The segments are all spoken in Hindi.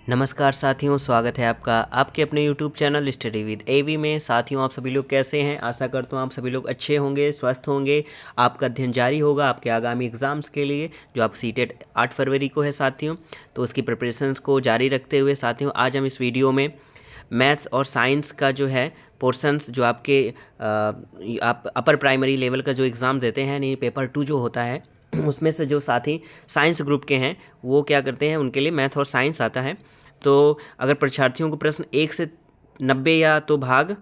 नमस्कार साथियों, स्वागत है आपका आपके अपने YouTube चैनल स्टडी विद एवी में। साथियों, आप सभी लोग कैसे हैं? आशा करता हूँ आप सभी लोग अच्छे होंगे, स्वस्थ होंगे। आपका अध्ययन जारी होगा आपके आगामी एग्ज़ाम्स के लिए, जो आप सीटेट 8 फरवरी को है साथियों। तो उसकी प्रिपरेशंस को जारी रखते हुए साथियों, आज हम इस वीडियो में मैथ्स और साइंस का जो है पोर्शंस, जो आपके आप अपर प्राइमरी लेवल का जो एग्ज़ाम देते हैं, यानी पेपर 2 जो होता है, उसमें से जो साथी साइंस ग्रुप के हैं वो क्या करते हैं, उनके लिए मैथ और साइंस आता है। तो अगर परीक्षार्थियों को प्रश्न 1 से 90 या तो भाग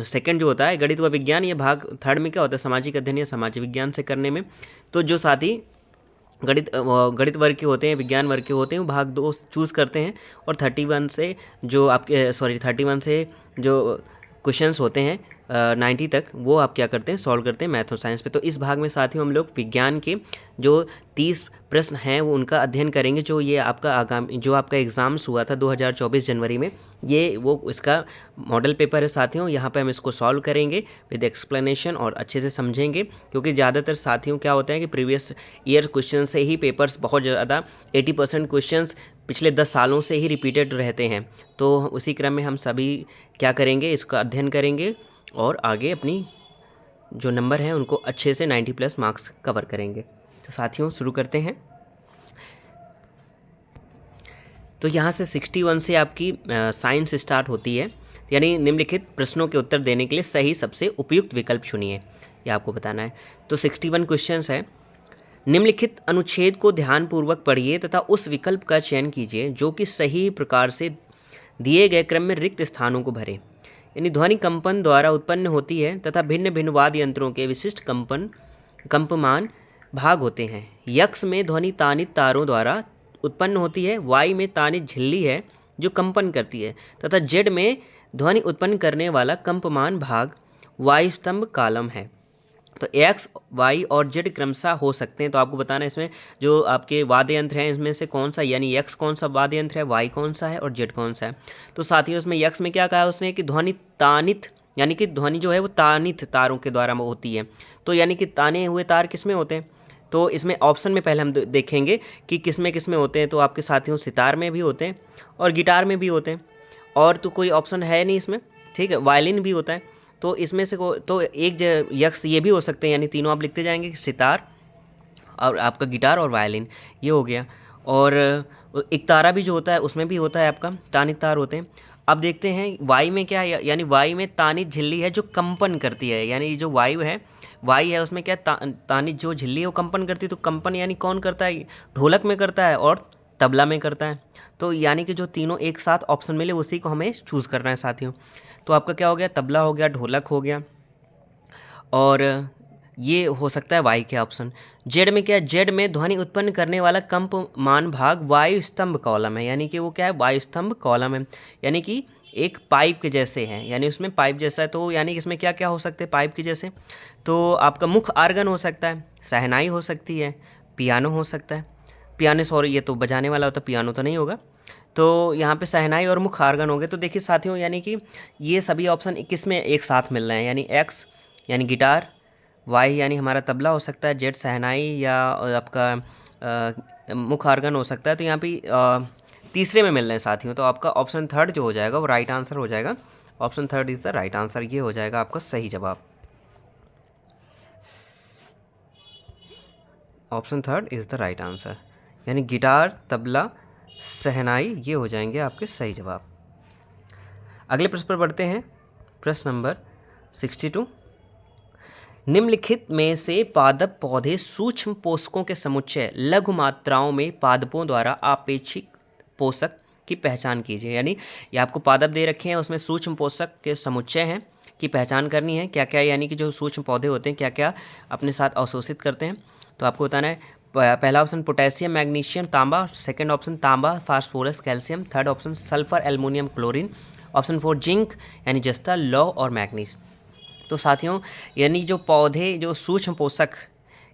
सेकंड जो होता है गणित व विज्ञान, या भाग थर्ड में क्या होता है सामाजिक अध्ययन या सामाजिक विज्ञान से करने में, तो जो साथी गणित वर्ग के होते हैं, विज्ञान वर्ग के होते हैं, वो भाग 2 चूज़ करते हैं। और 31 से जो आपके 31 से जो क्वेश्चंस होते हैं 90 तक, वो आप क्या करते हैं, सॉल्व करते हैं मैथ और साइंस पे। तो इस भाग में साथियों हम लोग विज्ञान के जो 30 प्रश्न हैं वो उनका अध्ययन करेंगे, जो ये आपका आगामी जो आपका एग्ज़ाम्स हुआ था 2024 जनवरी में, ये वो इसका मॉडल पेपर है साथियों। यहाँ पे हम इसको सॉल्व करेंगे विद एक्सप्लेनेशन और अच्छे से समझेंगे, क्योंकि ज़्यादातर साथियों क्या होता है कि प्रीवियस ईयर क्वेश्चन से ही पेपर्स बहुत ज़्यादा 80% क्वेश्चंस पिछले 10 सालों से ही रिपीटेड रहते हैं। तो उसी क्रम में हम सभी क्या करेंगे, इसका अध्ययन करेंगे और आगे अपनी जो नंबर हैं उनको अच्छे से 90+ मार्क्स कवर करेंगे। तो साथियों शुरू करते हैं। तो यहाँ से 61 से आपकी साइंस स्टार्ट होती है, यानी निम्नलिखित प्रश्नों के उत्तर देने के लिए सही सबसे उपयुक्त विकल्प चुनिए, ये आपको बताना है। तो 61 क्वेश्चंस है। निम्नलिखित अनुच्छेद को ध्यानपूर्वक पढ़िए तथा उस विकल्प का चयन कीजिए जो कि सही प्रकार से दिए गए क्रम में रिक्त स्थानों को भरे। यानी ध्वनि कंपन द्वारा उत्पन्न होती है तथा भिन्न भिन्न वाद्य यंत्रों के विशिष्ट कंपमान भाग होते हैं। यक्ष में ध्वनि तानित तारों द्वारा उत्पन्न होती है, वाई में तानित झिल्ली है जो कंपन करती है, तथा जेड में ध्वनि उत्पन्न करने वाला कंपमान भाग वायु स्तंभ कॉलम है। तो एक्स, वाई और जेड क्रमशः हो सकते हैं। तो आपको बताना है इसमें जो आपके वाद्य यंत्र हैं इसमें से कौन सा, यानी एक्स कौन सा वाद्य यंत्र है, वाई कौन सा है और जेड कौन सा है। तो साथियों इसमें एक्स में क्या कहा है उसने कि ध्वनि तानित, यानी कि ध्वनि जो है वो तानित तारों के द्वारा होती है। तो यानी कि ताने हुए तार किस में होते हैं, तो इसमें ऑप्शन में पहले हम देखेंगे कि किस में होते हैं। तो आपके साथियों सितार में भी होते हैं और गिटार में भी होते हैं, और तो कोई ऑप्शन है नहीं इसमें, ठीक है। वायलिन भी होता है। तो इसमें से तो एक यक्ष ये भी हो सकते हैं, यानी तीनों आप लिखते जाएंगे, सितार और आपका गिटार और वायलिन, ये हो गया। और एक तारा भी जो होता है उसमें भी होता है आपका तानित तार होते हैं। अब देखते हैं वायु में क्या है, यानी वायु में तानित झिल्ली है जो कंपन करती है, यानी जो वायु है उसमें क्या तानित जो झिल्ली है वो कंपन करती है। तो कंपन यानी कौन करता है, ढोलक में करता है और तबला में करता है। तो यानी कि जो तीनों एक साथ ऑप्शन मिले उसी को हमें चूज़ करना है साथियों। तो आपका क्या हो गया, तबला हो गया, ढोलक हो गया, और ये हो सकता है वाई के ऑप्शन। जेड में क्या है, जेड में ध्वनि उत्पन्न करने वाला कंपमान भाग वायु स्तंभ कॉलम है, यानी कि वो क्या है, वायु स्तंभ कॉलम है, यानी कि एक पाइप के जैसे हैं, यानी उसमें पाइप जैसा है। तो यानी कि इसमें क्या क्या हो सकते हैं पाइप के जैसे, तो आपका मुख्य आर्गन हो सकता है, शहनाई हो सकती है, पियानो हो सकता है, पियानो सॉरी ये तो बजाने वाला होता है, पियानो तो नहीं होगा। तो यहाँ पे शहनाई और मुख्य आर्गन हो गए। तो देखिए साथियों, यानी कि ये सभी ऑप्शन किस में एक साथ मिल रहे हैं, यानी एक्स यानी गिटार, वाई यानी हमारा तबला हो सकता है, जेड शहनाई या आपका मुख्य आर्गन हो सकता है। तो यहाँ पे तीसरे में मिल रहे हैं साथियों। तो आपका ऑप्शन थर्ड जो हो जाएगा वो राइट आंसर हो जाएगा। Option third is the right answer, ये हो जाएगा आपका सही जवाब। Option third is the right answer, यानी गिटार, तबला, शहनाई, ये हो जाएंगे आपके सही जवाब। अगले प्रश्न पर बढ़ते हैं। प्रश्न नंबर 62। निम्नलिखित में से पादप पौधे सूक्ष्म पोषकों के समुच्चय लघु मात्राओं में पादपों द्वारा आपेक्षिक पोषक की पहचान कीजिए। यानी ये आपको पादप दे रखे हैं, उसमें सूक्ष्म पोषक के समुच्चय हैं की पहचान करनी है, क्या क्या, यानी कि जो सूक्ष्म पौधे होते हैं क्या क्या अपने साथ अवशोषित करते हैं। तो आपको बताना है पहला ऑप्शन पोटेशियम, मैग्नीशियम, तांबा, सेकंड ऑप्शन तांबा, phosphorus, calcium, third option sulphur, aluminium, chlorine, option 4 zinc यानी जस्ता, लौह और मैग्नीज। तो साथियों यानी जो पौधे जो सूक्ष्म पोषक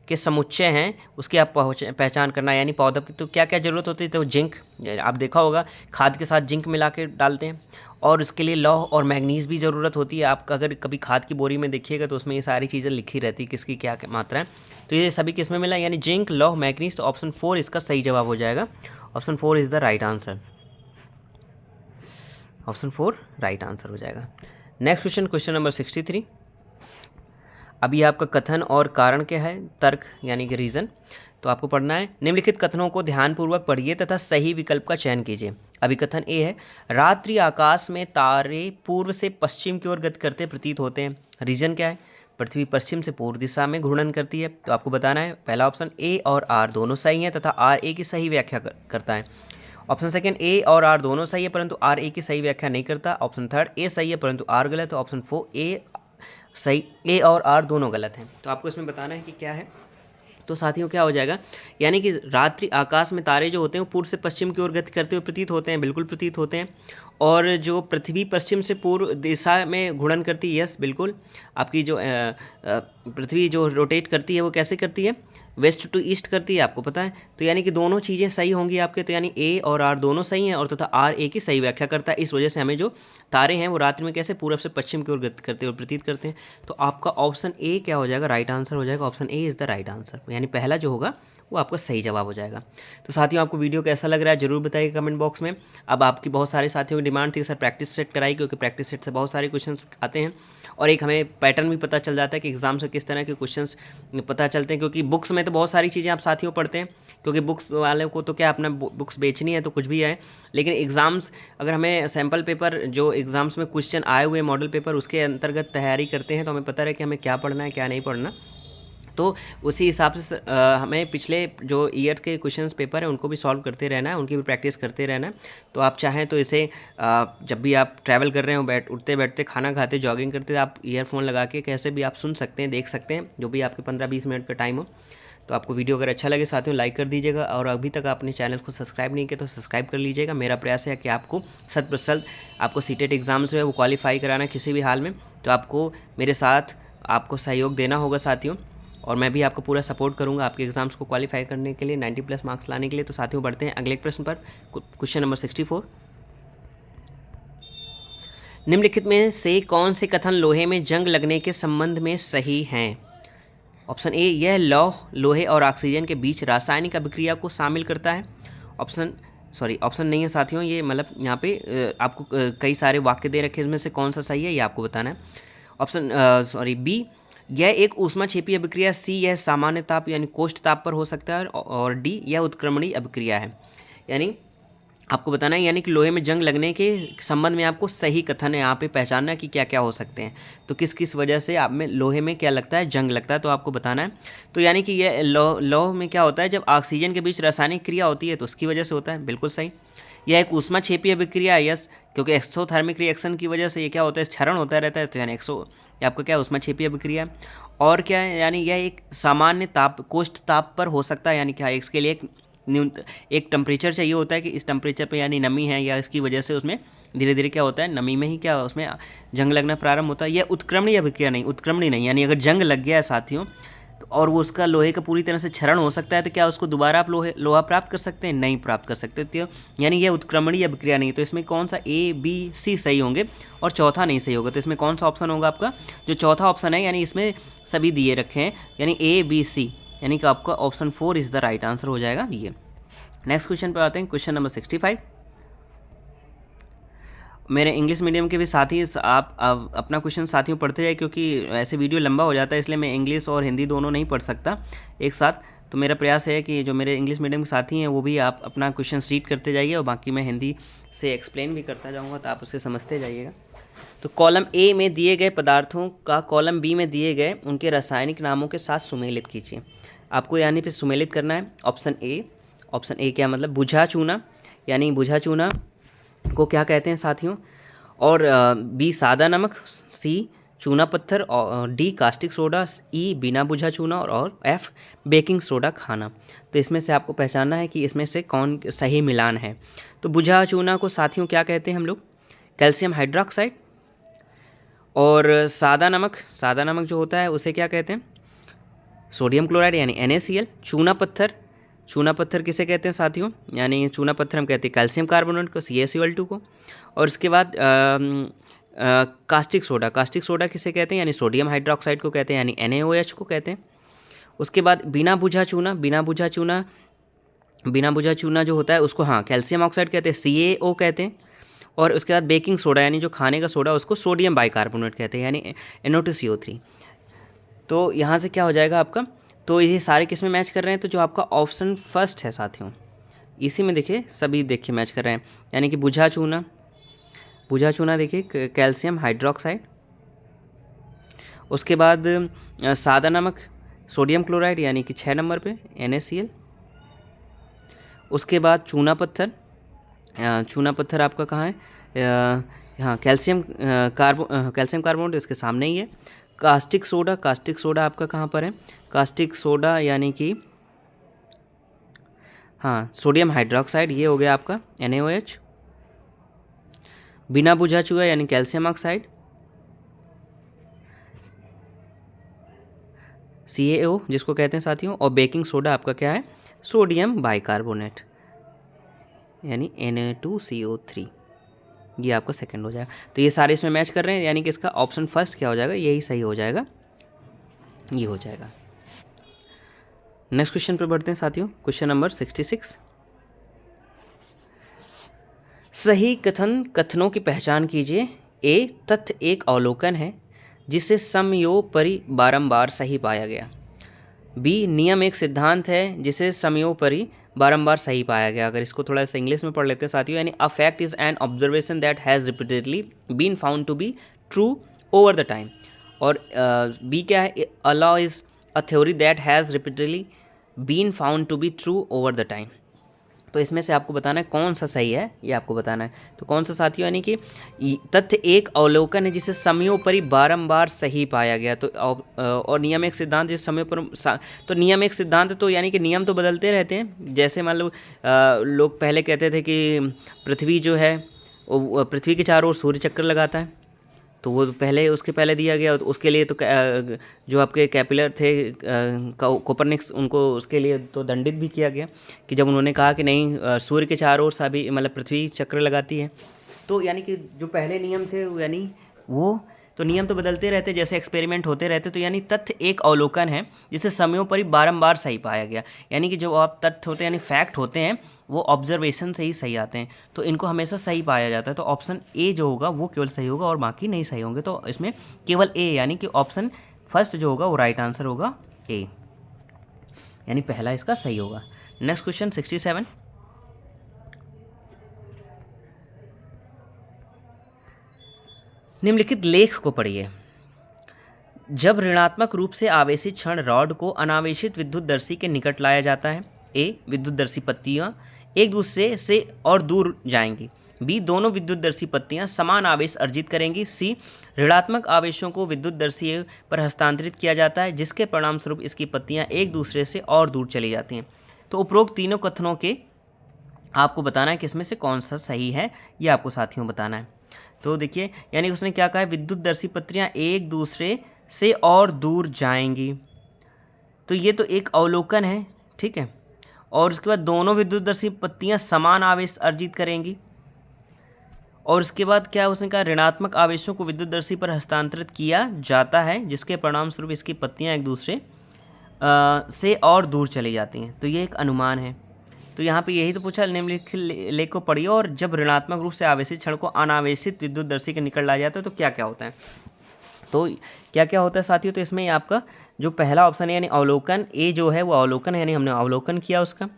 के समुच्चय हैं उसकी आप पहचान करना, यानी पौधे की तो क्या क्या ज़रूरत होती है। तो जिंक, आप देखा होगा खाद के साथ जिंक मिला के डालते हैं, और उसके लिए लौह और मैग्नीज़ भी ज़रूरत होती है। आप अगर कभी खाद की बोरी में देखिएगा तो उसमें ये सारी चीज़ें लिखी रहती है किसकी क्या मात्रा है। तो ये सभी किस में मिला, यानी जिंक, लौह, मैग्नीज़। तो ऑप्शन 4 इसका सही जवाब हो जाएगा। Option 4 is the right answer. Option 4 right answer हो जाएगा। Next question, question number 63। अभी आपका कथन और कारण क्या है, तर्क यानी कि रीज़न। तो आपको पढ़ना है, निम्नलिखित कथनों को ध्यानपूर्वक पढ़िए तथा सही विकल्प का चयन कीजिए। अभी कथन ए है, रात्रि आकाश में तारे पूर्व से पश्चिम की ओर गति करते प्रतीत होते हैं। रीजन क्या है, पृथ्वी पश्चिम से पूर्व दिशा में घूर्णन करती है। तो आपको बताना है, पहला ऑप्शन ए और आर दोनों सही है तथा आर ए की सही व्याख्या करता है। ऑप्शन सेकंड, ए और आर दोनों सही है परंतु आर ए की सही व्याख्या नहीं करता। ऑप्शन थर्ड, ए सही है परंतु आर गलत है। ऑप्शन 4 ए सही, ए और आर दोनों गलत हैं। तो आपको इसमें बताना है कि क्या है। तो साथियों क्या हो जाएगा, यानी कि रात्रि आकाश में तारे जो होते हैं वो पूर्व से पश्चिम की ओर गति करते हुए प्रतीत होते हैं, बिल्कुल प्रतीत होते हैं। और जो पृथ्वी पश्चिम से पूर्व दिशा में घूर्णन करती है, यस बिल्कुल। आपकी जो पृथ्वी जो रोटेट करती है वो कैसे करती है, वेस्ट टू ईस्ट करती है, आपको पता है। तो यानी कि दोनों चीज़ें सही होंगी आपके। तो यानी ए और आर दोनों सही हैं और तथा आर ए की सही व्याख्या करता है। इस वजह से हमें जो तारे हैं वो रात्रि में कैसे पूर्व से पश्चिम की ओर गति करते हुए प्रतीत करते हैं। तो आपका ऑप्शन ए क्या हो जाएगा, राइट आंसर हो जाएगा। Option A is the right answer, यानी पहला जो होगा वो आपका सही जवाब हो जाएगा। तो साथियों आपको वीडियो कैसा लग रहा है जरूर बताइए कमेंट बॉक्स में। अब आपकी बहुत सारे साथियों की डिमांड थी सर प्रैक्टिस सेट कराई, क्योंकि प्रैक्टिस सेट से बहुत सारे क्वेश्चंस आते हैं और एक हमें पैटर्न भी पता चल जाता है कि एग्जाम से किस तरह के क्वेश्चंस पता चलते हैं। क्योंकि बुक्स में तो बहुत सारी चीज़ें आप साथियों पढ़ते हैं, क्योंकि बुक्स वाले को तो क्या अपना बुक्स बेचनी है तो कुछ भी है। लेकिन एग्ज़ाम्स अगर हमें सैम्पल पेपर जो एग्ज़ाम्स में क्वेश्चन आए हुए मॉडल पेपर उसके अंतर्गत तैयारी करते हैं तो हमें पता रहे कि हमें क्या पढ़ना है क्या नहीं पढ़ना। तो उसी हिसाब से हमें पिछले जो ईयर के क्वेश्चंस पेपर हैं उनको भी सॉल्व करते रहना है, उनकी भी प्रैक्टिस करते रहना है। तो आप चाहें तो इसे जब भी आप ट्रैवल कर रहे हो, उठते बैठते, खाना खाते, जॉगिंग करते, आप ईयरफोन लगा के कैसे भी आप सुन सकते हैं, देख सकते हैं, जो भी आपके 15-20 मिनट का टाइम हो। तो आपको वीडियो अगर अच्छा लगे साथियों लाइक कर दीजिएगा और अभी तक आपने चैनल को सब्सक्राइब नहीं किया तो सब्सक्राइब कर लीजिएगा। मेरा प्रयास है कि आपको 100% आपको सीटेट एग्ज़ाम जो है वो क्वालिफाई कराना किसी भी हाल में। तो आपको मेरे साथ आपको सहयोग देना होगा साथियों, और मैं भी आपको पूरा सपोर्ट करूंगा आपके एग्जाम्स को क्वालिफाई करने के लिए, 90+ मार्क्स लाने के लिए। तो साथियों बढ़ते हैं अगले प्रश्न पर, क्वेश्चन नंबर 64। निम्नलिखित में से कौन से कथन लोहे में जंग लगने के संबंध में सही हैं। ऑप्शन ए, यह लौह लोहे और ऑक्सीजन के बीच रासायनिक अभिक्रिया को शामिल करता है। ऑप्शन नहीं है साथियों, ये मतलब यहाँ पे आपको कई सारे वाक्य दे रखे हैं, इसमें से कौन सा सही है ये आपको बताना है। ऑप्शन बी, यह एक ऊष्माक्षेपी अभिक्रिया। सी, यह सामान्य ताप यानी कोष्ठ ताप पर हो सकता है। और डी, यह उत्क्रमणीय अभिक्रिया है। यानी आपको बताना है, यानी कि लोहे में जंग लगने के संबंध में आपको सही कथन है यहाँ पे पहचानना कि क्या क्या हो सकते हैं। तो किस किस वजह से आप में लोहे में क्या लगता है, जंग लगता है, तो आपको बताना है। तो यानी कि यह लौह में क्या होता है, जब ऑक्सीजन के बीच रासायनिक क्रिया होती है तो उसकी वजह से होता है, बिल्कुल सही। यह एक ऊष्माक्षेपी अभिक्रिया है, यस, क्योंकि एक्सोथर्मिक रिएक्शन की वजह से ये क्या होता है, क्षरण होता रहता है। तो यानी आपका क्या ऊष्माक्षेपी अभिक्रिया है। और क्या है, यानी यह एक सामान्य ताप कोष्ठ ताप पर हो सकता है। यानी क्या, इसके लिए एक टेम्परेचर चाहिए होता है कि इस टेम्परेचर पे यानी नमी है या इसकी वजह से उसमें धीरे धीरे क्या होता है, नमी में ही क्या उसमें जंग लगना प्रारंभ होता है। यह उत्क्रमणीय अभिक्रिया नहीं, उत्क्रमणीय नहीं, यानी अगर जंग लग गया है साथियों और वो उसका लोहे का पूरी तरह से क्षरण हो सकता है तो क्या उसको दोबारा आप लोहा प्राप्त कर सकते हैं, नहीं प्राप्त कर सकते। तो यानी यह उत्क्रमणीय अभिक्रिया नहीं। तो इसमें कौन सा ए, बी, सी सही होंगे और चौथा नहीं सही होगा। तो इसमें कौन सा ऑप्शन होगा आपका, जो चौथा ऑप्शन है, यानी इसमें सभी दिए रखे हैं, यानी ए, बी, सी, यानी कि आपका option 4 is the right answer हो जाएगा ये। नेक्स्ट क्वेश्चन पर आते हैं, क्वेश्चन नंबर 65। मेरे इंग्लिश मीडियम के भी साथी आप अपना क्वेश्चन साथियों पढ़ते जाए, क्योंकि ऐसे वीडियो लंबा हो जाता है, इसलिए मैं इंग्लिश और हिंदी दोनों नहीं पढ़ सकता एक साथ। तो मेरा प्रयास है कि जो मेरे इंग्लिश मीडियम के साथी हैं वो भी आप अपना क्वेश्चन रीड करते जाइए और बाकी मैं हिंदी से एक्सप्लेन भी करता जाऊँगा, तो आप उसे समझते जाइएगा। तो कॉलम ए में दिए गए पदार्थों का कॉलम बी में दिए गए उनके रासायनिक नामों के साथ सुमेलित कीजिए। आपको यानी फिर सुमेलित करना है। ऑप्शन ए क्या मतलब, बुझा चूना, यानी बुझा चूना को क्या कहते हैं साथियों। और बी, सादा नमक। सी, चूना पत्थर। और डी, कास्टिक सोडा। ई, बिना बुझा चूना। और एफ, बेकिंग सोडा खाना। तो इसमें से आपको पहचानना है कि इसमें से कौन सही मिलान है। तो बुझा चूना को साथियों क्या कहते हैं हम लोग, कैल्शियम हाइड्रोक्साइड। और सादा नमक जो होता है उसे क्या कहते हैं, सोडियम क्लोराइड यानी NaCl। चूना पत्थर किसे कहते हैं साथियों, यानी चूना पत्थर हम कहते हैं कैल्शियम कार्बोनेट को, CaCl2 को। और इसके बाद कास्टिक सोडा किसे कहते हैं, यानी सोडियम हाइड्रोक्साइड को कहते हैं, यानी NaOH को कहते हैं। उसके बाद बिना बुझा चूना जो होता है उसको कैल्शियम ऑक्साइड कहते हैं, CaO कहते हैं। और उसके बाद बेकिंग सोडा यानी जो खाने का सोडा उसको सोडियम बाइकार्बोनेट कहते हैं यानी NO2CO3। तो यहाँ से क्या हो जाएगा आपका, तो ये सारे किस में मैच कर रहे हैं, तो जो आपका ऑप्शन फर्स्ट है साथियों इसी में देखिए सभी देखिए मैच कर रहे हैं, यानी कि बुझा चूना देखिए कैल्शियम हाइड्रोक्साइड, उसके बाद सादा नमक सोडियम क्लोराइड यानी कि 6 नंबर पे NaCl, उसके बाद चूना पत्थर आपका कहाँ है, यहाँ कैल्शियम कार्बोनेट इसके सामने ही है। कास्टिक सोडा आपका कहाँ पर है, कास्टिक सोडा यानी कि हाँ सोडियम हाइड्रोक्साइड, ये हो गया आपका NaOH। बिना बुझा चुका यानी कैल्शियम ऑक्साइड, CaO जिसको कहते हैं साथियों, और बेकिंग सोडा आपका क्या है, सोडियम बाइकार्बोनेट यानी Na2CO3, ये आपका सेकंड हो जाएगा। तो ये सारे इसमें मैच कर रहे हैं, यानी कि इसका ऑप्शन फर्स्ट क्या हो जाएगा, यही सही हो जाएगा, ये हो जाएगा। नेक्स्ट क्वेश्चन पे बढ़ते हैं साथियों, क्वेश्चन नंबर 66। सही कथनों की पहचान कीजिए। ए, तथ्य एक अवलोकन है जिसे समयोपरि बारंबार सही पाया गया। बी, नियम एक सिद्धांत है जिसे समयोपरि बारंबार सही पाया गया। अगर इसको थोड़ा सा इंग्लिश में पढ़ लेते हैं साथियों, यानी a fact is an observation that has repeatedly been found to be true over the time. और बी क्या है, a law is a theory that has repeatedly been found to be true over the time. तो इसमें से आपको बताना है कौन सा सही है, ये आपको बताना है। तो कौन सा साथियों, यानी कि तथ्य एक अवलोकन है जिसे समयोपरि बारंबार सही पाया गया। तो और नियम एक सिद्धांत जिस समय पर, तो नियम एक सिद्धांत तो यानी कि नियम तो बदलते रहते हैं। जैसे मान लो लोग पहले कहते थे कि पृथ्वी जो है वो पृथ्वी के चारों ओर सूर्य चक्कर लगाता है, तो वो पहले उसके पहले दिया गया। तो उसके लिए तो जो आपके कैपिलर थे कोपरनिक्स, उनको उसके लिए तो दंडित भी किया गया कि जब उन्होंने कहा कि नहीं सूर्य के चारों ओर सभी मतलब पृथ्वी चक्र लगाती है। तो यानी कि जो पहले नियम थे यानी वो तो नियम तो बदलते रहते, जैसे एक्सपेरिमेंट होते रहते। तो यानी तथ्य एक अवलोकन है जिसे समयोपरि बारंबार सही पाया गया, यानी कि जो आप तथ्य होते हैं यानी फैक्ट होते हैं वो ऑब्जर्वेशन से ही सही आते हैं, तो इनको हमेशा सही पाया जाता है। तो ऑप्शन ए जो होगा वो केवल सही होगा और बाकी नहीं सही होंगे। तो इसमें केवल ए यानी कि ऑप्शन फर्स्ट जो होगा वो राइट आंसर होगा ए, यानी पहला इसका सही होगा। Next question 67। निम्नलिखित लेख को पढ़िए। जब ऋणात्मक रूप से आवेशित क्षण रॉड को अनावेशित विद्युतदर्शी के निकट लाया जाता है, ए, विद्युतदर्शी पत्तियां एक दूसरे से और दूर जाएंगी। बी, दोनों विद्युतदर्शी पत्तियां समान आवेश अर्जित करेंगी। सी, ऋणात्मक आवेशों को विद्युतदर्शी पर हस्तांतरित किया जाता है जिसके परिणामस्वरूप इसकी पत्तियां एक दूसरे से और दूर चली जाती हैं। तो उपरोक्त तीनों कथनों के आपको बताना है कि इसमें से कौन सा सही है, ये आपको साथियों बताना है। तो देखिए यानी उसने क्या कहा है, विद्युतदर्शी पत्तियां एक दूसरे से और दूर जाएंगी, तो ये तो एक अवलोकन है, ठीक है। और उसके बाद दोनों विद्युतदर्शी पत्तियां समान आवेश अर्जित करेंगी, और उसके बाद क्या उसने कहा, ऋणात्मक आवेशों को विद्युतदर्शी पर हस्तांतरित किया जाता है जिसके परिणाम स्वरूप इसकी पत्तियां एक दूसरे से और दूर चली जाती हैं। तो ये एक अनुमान है। तो यहाँ पे यही तो पूछा, निम्नलिखित लेख को पढ़िए और जब ऋणात्मक रूप से आवेशित क्षण को अनावेशित विद्युतदर्शी के निकट लाया जाता है तो क्या क्या होता है। तो क्या क्या होता है साथियों, तो इसमें आपका जो पहला ऑप्शन है यानी अवलोकन, ए जो है वो अवलोकन है यानी हमने अवलोकन किया उसका।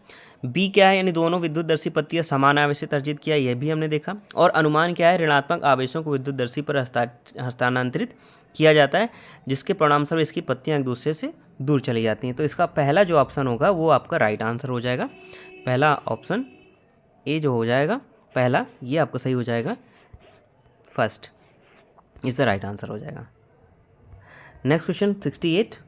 बी क्या है, यानी दोनों विद्युतदर्शी पत्तियां समान आवेशित अर्जित किया, यह भी हमने देखा। और अनुमान क्या है, ऋणात्मक आवेशों को विद्युतदर्शी पर हस्तांतरित किया जाता है जिसके परिणामस्वरूप इसकी पत्तियां एक दूसरे से दूर चली जाती हैं। तो इसका पहला जो ऑप्शन होगा वो आपका राइट आंसर हो जाएगा। पहला ऑप्शन ए जो हो जाएगा पहला, ये आपको सही हो जाएगा, first is the right answer हो जाएगा। Next question 68।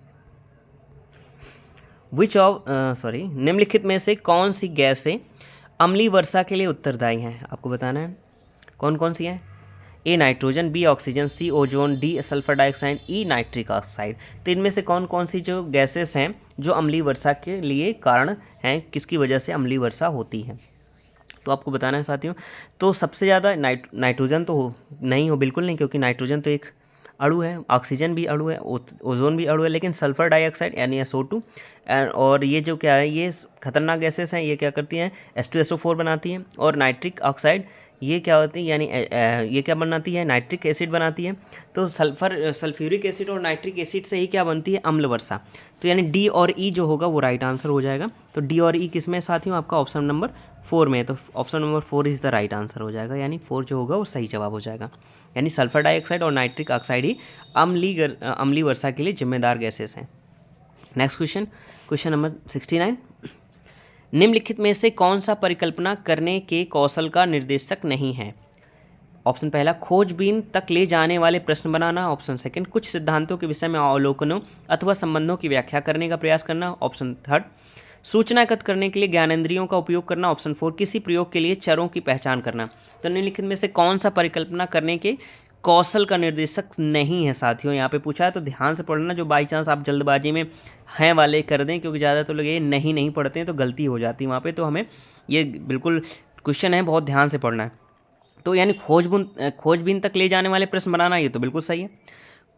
निम्नलिखित में से कौन सी गैसें अम्लीय वर्षा के लिए उत्तरदायी हैं, आपको बताना है कौन कौन सी हैं। ए, नाइट्रोजन, बी, ऑक्सीजन, सी, ओजोन, डी, सल्फर डाइऑक्साइड, ई, नाइट्रिक ऑक्साइड। तो इनमें से कौन कौन सी जो गैसेस हैं जो अम्लीय वर्षा के लिए कारण हैं, किसकी वजह से अम्लीय वर्षा होती है, तो आपको बताना है साथियों। तो सबसे ज़्यादा नाइट्रोजन तो नहीं हो, बिल्कुल नहीं, क्योंकि नाइट्रोजन तो एक अणु है, ऑक्सीजन भी अणु है, ओजोन भी अणु है, लेकिन सल्फर डाइऑक्साइड यानी SO2 और ये जो क्या है, ये खतरनाक गैसेस हैं, ये क्या करती हैं, H2SO4 बनाती हैं। और नाइट्रिक ऑक्साइड ये क्या होती है, यानी ये क्या बनाती है, नाइट्रिक एसिड बनाती है। तो सल्फ्यूरिक एसिड और नाइट्रिक एसिड से ही क्या बनती है, अम्ल वर्षा। तो यानी डी और ई जो होगा वो राइट आंसर हो जाएगा। तो डी और ई किस में साथियों, आपका ऑप्शन नंबर 4 में है। तो option number 4 is the right answer हो जाएगा, यानी 4 जो होगा वो सही जवाब हो जाएगा। यानी सल्फर डाइऑक्साइड और नाइट्रिक ऑक्साइड ही अम्लीय वर्षा के लिए जिम्मेदार गैसेस हैं। Next question, question number 69। निम्नलिखित में से कौन सा परिकल्पना करने के कौशल का निर्देशक नहीं है? ऑप्शन पहला, खोजबीन तक ले जाने वाले प्रश्न बनाना। ऑप्शन सेकंड, कुछ सिद्धांतों के विषय में अवलोकनों अथवा संबंधों की व्याख्या करने का प्रयास करना। ऑप्शन थर्ड, सूचना एकत्र करने के लिए ज्ञानेंद्रियों का उपयोग करना। ऑप्शन फोर, किसी प्रयोग के लिए चरों की पहचान करना। तो निम्नलिखित में से कौन सा परिकल्पना करने के कौशल का निर्देशक नहीं है साथियों, यहाँ पे पूछा है। तो ध्यान से पढ़ना, जो बाई चांस आप जल्दबाजी में हैं वाले कर दें, क्योंकि ज़्यादातर लोग ये नहीं पढ़ते हैं तो गलती हो जाती है वहाँ पे। तो हमें ये बिल्कुल क्वेश्चन है, बहुत ध्यान से पढ़ना है। तो यानी खोजबीन तक ले जाने वाले प्रश्न बनाना, ये तो बिल्कुल सही है।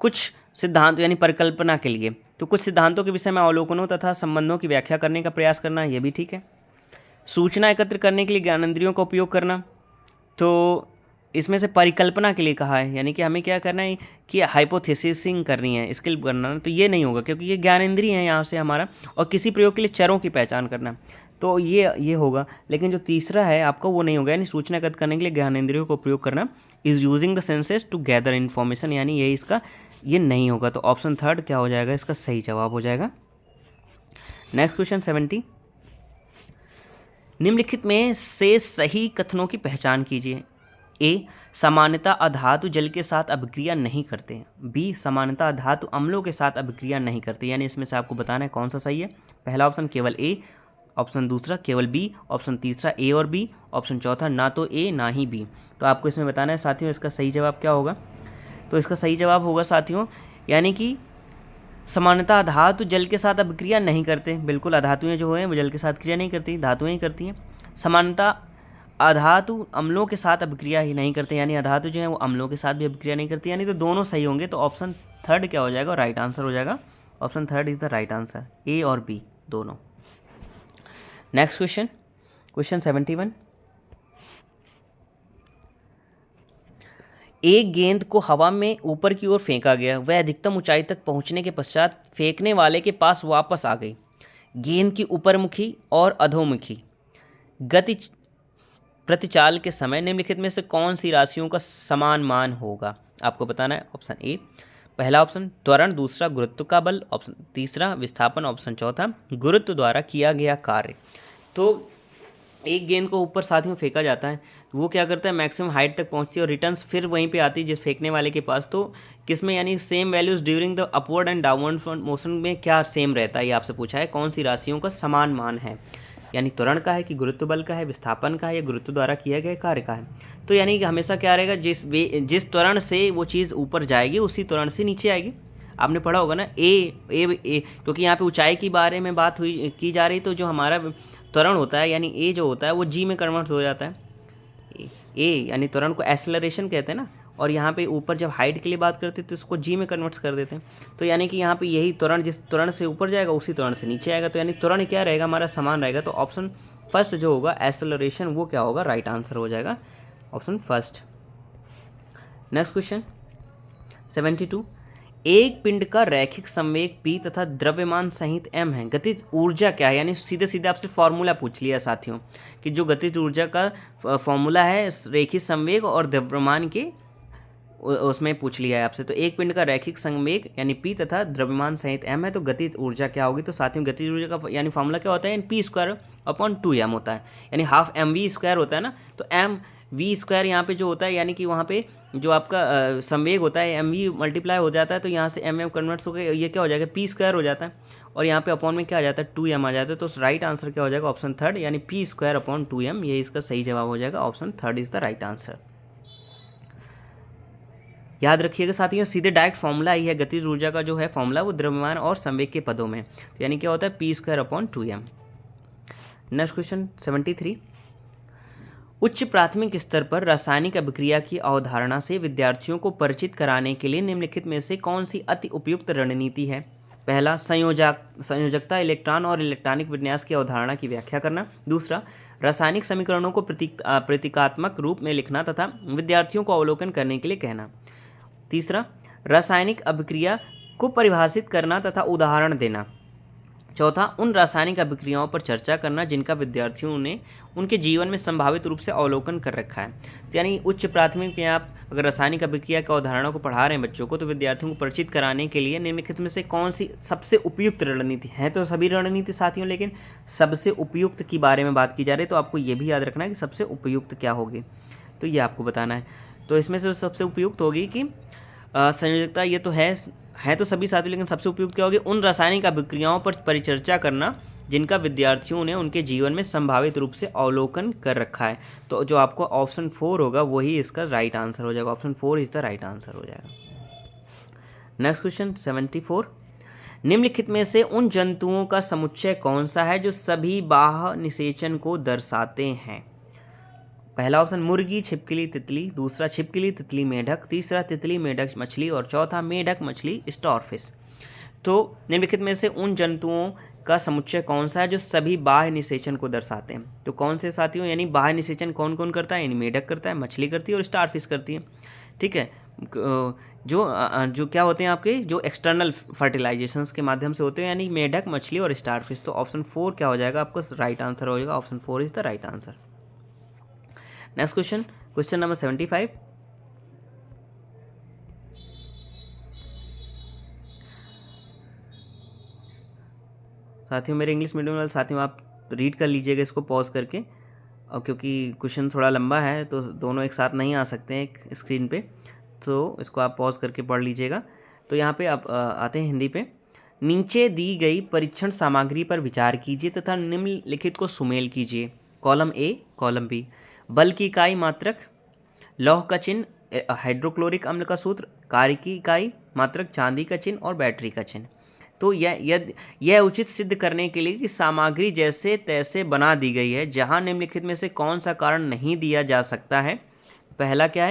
कुछ सिद्धांत यानी परिकल्पना के लिए, तो कुछ सिद्धांतों के विषय में अवलोकनों तथा संबंधों की व्याख्या करने का प्रयास करना, ये भी ठीक है। सूचना एकत्र करने के लिए ज्ञानेंद्रियों का उपयोग करना, तो इसमें से परिकल्पना के लिए कहा है, यानी कि हमें क्या करना है कि हाइपोथेसिसिंग करनी है, स्किल करना, तो ये नहीं होगा क्योंकि ये ज्ञानेंद्रिय है यहाँ से हमारा। और किसी प्रयोग के लिए चरों की पहचान करना, तो ये होगा। लेकिन जो तीसरा है आपका वो नहीं होगा, यानी सूचना एकत्र करने के लिए ज्ञानेंद्रियों का उपयोग करना, is using the senses to gather information, यानी ये इसका ये नहीं होगा। तो ऑप्शन थर्ड क्या हो जाएगा, इसका सही जवाब हो जाएगा। Next question 70। निम्नलिखित में से सही कथनों की पहचान कीजिए। ए, सामान्यतः अधातु जल के साथ अभिक्रिया नहीं करते। बी, सामान्यतः अधातु अम्लों के साथ अभिक्रिया नहीं करते। यानी इसमें से आपको बताना है कौन सा सही है। पहला ऑप्शन केवल ए, ऑप्शन दूसरा केवल बी, ऑप्शन तीसरा ए और बी, ऑप्शन चौथा ना तो ए ना ही बी। तो आपको इसमें बताना है साथियों इसका सही जवाब क्या होगा। तो इसका सही जवाब होगा साथियों, यानी कि सामान्यतः अधातु जल के साथ अभिक्रिया नहीं करते। बिल्कुल, अधातुएँ जो हैं वो जल के साथ क्रिया नहीं करती, धातुएँ ही करती हैं। सामान्यतः अधातु अम्लों के साथ अभिक्रिया ही नहीं करते, यानी अधातु जो है वो अम्लों के साथ भी अभिक्रिया नहीं करती, यानी तो दोनों सही होंगे। तो ऑप्शन थर्ड क्या हो जाएगा, राइट आंसर हो जाएगा। Option third is the right answer, A और बी दोनों। Next question, question 71। एक गेंद को हवा में ऊपर की ओर फेंका गया, वह अधिकतम ऊंचाई तक पहुंचने के पश्चात फेंकने वाले के पास वापस आ गई। गेंद की ऊपरमुखी और अधोमुखी गति प्रतिचाल के समय निम्नलिखित में से कौन सी राशियों का समान मान होगा, आपको बताना है। ऑप्शन ए, पहला ऑप्शन त्वरण, दूसरा गुरुत्व का बल, ऑप्शन तीसरा विस्थापन, ऑप्शन चौथा गुरुत्व द्वारा किया गया कार्य। तो एक गेंद को ऊपर साथियों फेंका जाता है, तो वो क्या करता है, मैक्सिमम हाइट तक पहुंचती है और रिटर्न्स फिर वहीं पे आती है जिस फेंकने वाले के पास। तो किसमें, यानी same values during the upward and downward motion में क्या सेम रहता है, ये आपसे पूछा है। कौन सी राशियों का समान मान है, यानी त्वरण का है कि गुरुत्व बल का है, विस्थापन का है या गुरुत्व द्वारा किया गया कार्य का है। तो यानी कि हमेशा क्या रहेगा, जिस त्वरण से वो चीज़ ऊपर जाएगी उसी त्वरण से नीचे आएगी। आपने पढ़ा होगा ना, ए क्योंकि यहाँ पे ऊंचाई के बारे में बात की जा रही, तो जो हमारा त्वरण होता है यानी ए जो होता है वो जी में कन्वर्ट हो जाता है। ए यानी त्वरण को एक्सेलरेशन कहते हैं ना, और यहाँ पे ऊपर जब हाइट के लिए बात करते हैं तो उसको जी में कन्वर्ट कर देते हैं। तो यानी कि यहाँ पे यही त्वरण जिस त्वरण से ऊपर जाएगा उसी त्वरण से नीचे आएगा। तो यानी त्वरण क्या रहेगा, हमारा समान रहेगा। तो ऑप्शन फर्स्ट जो होगा एक्सेलरेशन, वो क्या होगा, राइट आंसर हो जाएगा, ऑप्शन फर्स्ट। Next question 72। एक पिंड का रैखिक संवेग p तथा द्रव्यमान सहित m है, गतिज ऊर्जा क्या है। यानी सीधे सीधे आपसे फॉर्मूला पूछ लिया साथियों कि जो गतिज ऊर्जा का फॉर्मूला है रैखिक संवेग और द्रव्यमान के उसमें पूछ लिया है आपसे। तो एक पिंड का रैखिक संवेग यानी p तथा द्रव्यमान सहित m है, तो गतिज ऊर्जा क्या होगी। तो साथियों गतिज ऊर्जा का यानी फॉर्मूला क्या होता है, p²/2m होता है, यानी हाफ mv² होता है ना। तो mv² यहाँ पे जो होता है, यानी कि वहाँ पे जो आपका संवेग होता है mv मल्टीप्लाई हो जाता है, तो यहाँ से mm कन्वर्ट्स होकर ये क्या हो जाएगा, p² हो जाता है, और यहाँ पे अपॉन में क्या आ जाता है, 2m आ जाता है। तो राइट आंसर क्या हो जाएगा, ऑप्शन थर्ड, यानी p²/2m, ये इसका सही जवाब हो जाएगा। Option third is the right answer. याद रखिएगा साथियों, सीधे डायरेक्ट फॉर्मूला ही है, गतिज ऊर्जा का जो है फॉर्मूला वो द्रव्यमान और संवेग के पदों में, तो यानी क्या होता है, p²/2m। Next question 73। उच्च प्राथमिक स्तर पर रासायनिक अभिक्रिया की अवधारणा से विद्यार्थियों को परिचित कराने के लिए निम्नलिखित में से कौन सी अति उपयुक्त रणनीति है। पहला, संयोजकता, इलेक्ट्रॉन और इलेक्ट्रॉनिक विन्यास की अवधारणा की व्याख्या करना। दूसरा, रासायनिक समीकरणों को प्रतीकात्मक रूप में लिखना तथा विद्यार्थियों को अवलोकन करने के लिए कहना। तीसरा, रासायनिक अभिक्रिया को परिभाषित करना तथा उदाहरण देना। चौथा, उन रासायनिक अभिक्रियाओं पर चर्चा करना जिनका विद्यार्थियों ने उनके जीवन में संभावित रूप से अवलोकन कर रखा है। तो यानी उच्च प्राथमिक में आप अगर रासायनिक अभिक्रिया के उदाहरणों को पढ़ा रहे हैं बच्चों को, तो विद्यार्थियों को परिचित कराने के लिए निम्नलिखित में से कौन सी सबसे उपयुक्त रणनीति है। तो सभी रणनीति साथियों, लेकिन सबसे उपयुक्त के बारे में बात की जा रही है, तो आपको ये भी याद रखना है कि सबसे उपयुक्त क्या होगी, तो ये आपको बताना है। तो इसमें से सबसे उपयुक्त होगी कि संयोजकता, ये तो है तो सभी साथियों, लेकिन सबसे उपयुक्त क्या होगी, उन रासायनिक अभिक्रियाओं पर परिचर्चा करना जिनका विद्यार्थियों ने उनके जीवन में संभावित रूप से अवलोकन कर रखा है। तो जो आपको ऑप्शन 4 होगा वही इसका राइट आंसर हो जाएगा। Option 4 is the right answer हो जाएगा। नेक्स्ट क्वेश्चन 74, निम्नलिखित में से उन जंतुओं का समुच्चय कौन सा है जो सभी बाह्य निषेचन को दर्शाते हैं। पहला ऑप्शन मुर्गी, छिपकली, तितली। दूसरा छिपकली, तितली, मेढक। तीसरा तितली, मेढक, मछली। और चौथा मेढक, मछली, स्टारफिश। तो निम्नलिखित में से उन जंतुओं का समुच्चय कौन सा है जो सभी बाह्य निषेचन को दर्शाते हैं। तो कौन से साथियों, यानी बाह्य निषेचन कौन कौन करता है, यानी मेढक करता है, मछली करती है और स्टारफिश करती है। ठीक है, जो क्या होते हैं आपके, जो एक्सटर्नल फर्टिलाइजेशंस के माध्यम से होते हैं, यानी मेढक, मछली और स्टारफिश। तो ऑप्शन 4 क्या हो जाएगा, आपको राइट आंसर हो जाएगा। Option 4 is the right answer. Next question, question number 75, साथियों मेरे इंग्लिश मीडियम वाले साथियों आप रीड कर लीजिएगा इसको पॉज करके, और क्योंकि क्वेश्चन थोड़ा लंबा है तो दोनों एक साथ नहीं आ सकते हैं एक स्क्रीन पे, तो इसको आप पॉज करके पढ़ लीजिएगा। तो यहाँ पे आप आते हैं हिंदी पे। नीचे दी गई परीक्षण सामग्री पर विचार कीजिए तथा निम्नलिखित को सुमेल कीजिए। Column A, column B. बल की इकाई मात्रक, लौह का चिन्ह, हाइड्रोक्लोरिक अम्ल का सूत्र, कार्य की इकाई मात्रक, चांदी का चिन्ह और बैटरी का चिन्ह। तो यह उचित सिद्ध करने के लिए कि सामग्री जैसे तैसे बना दी गई है, जहां निम्नलिखित में से कौन सा कारण नहीं दिया जा सकता है। पहला क्या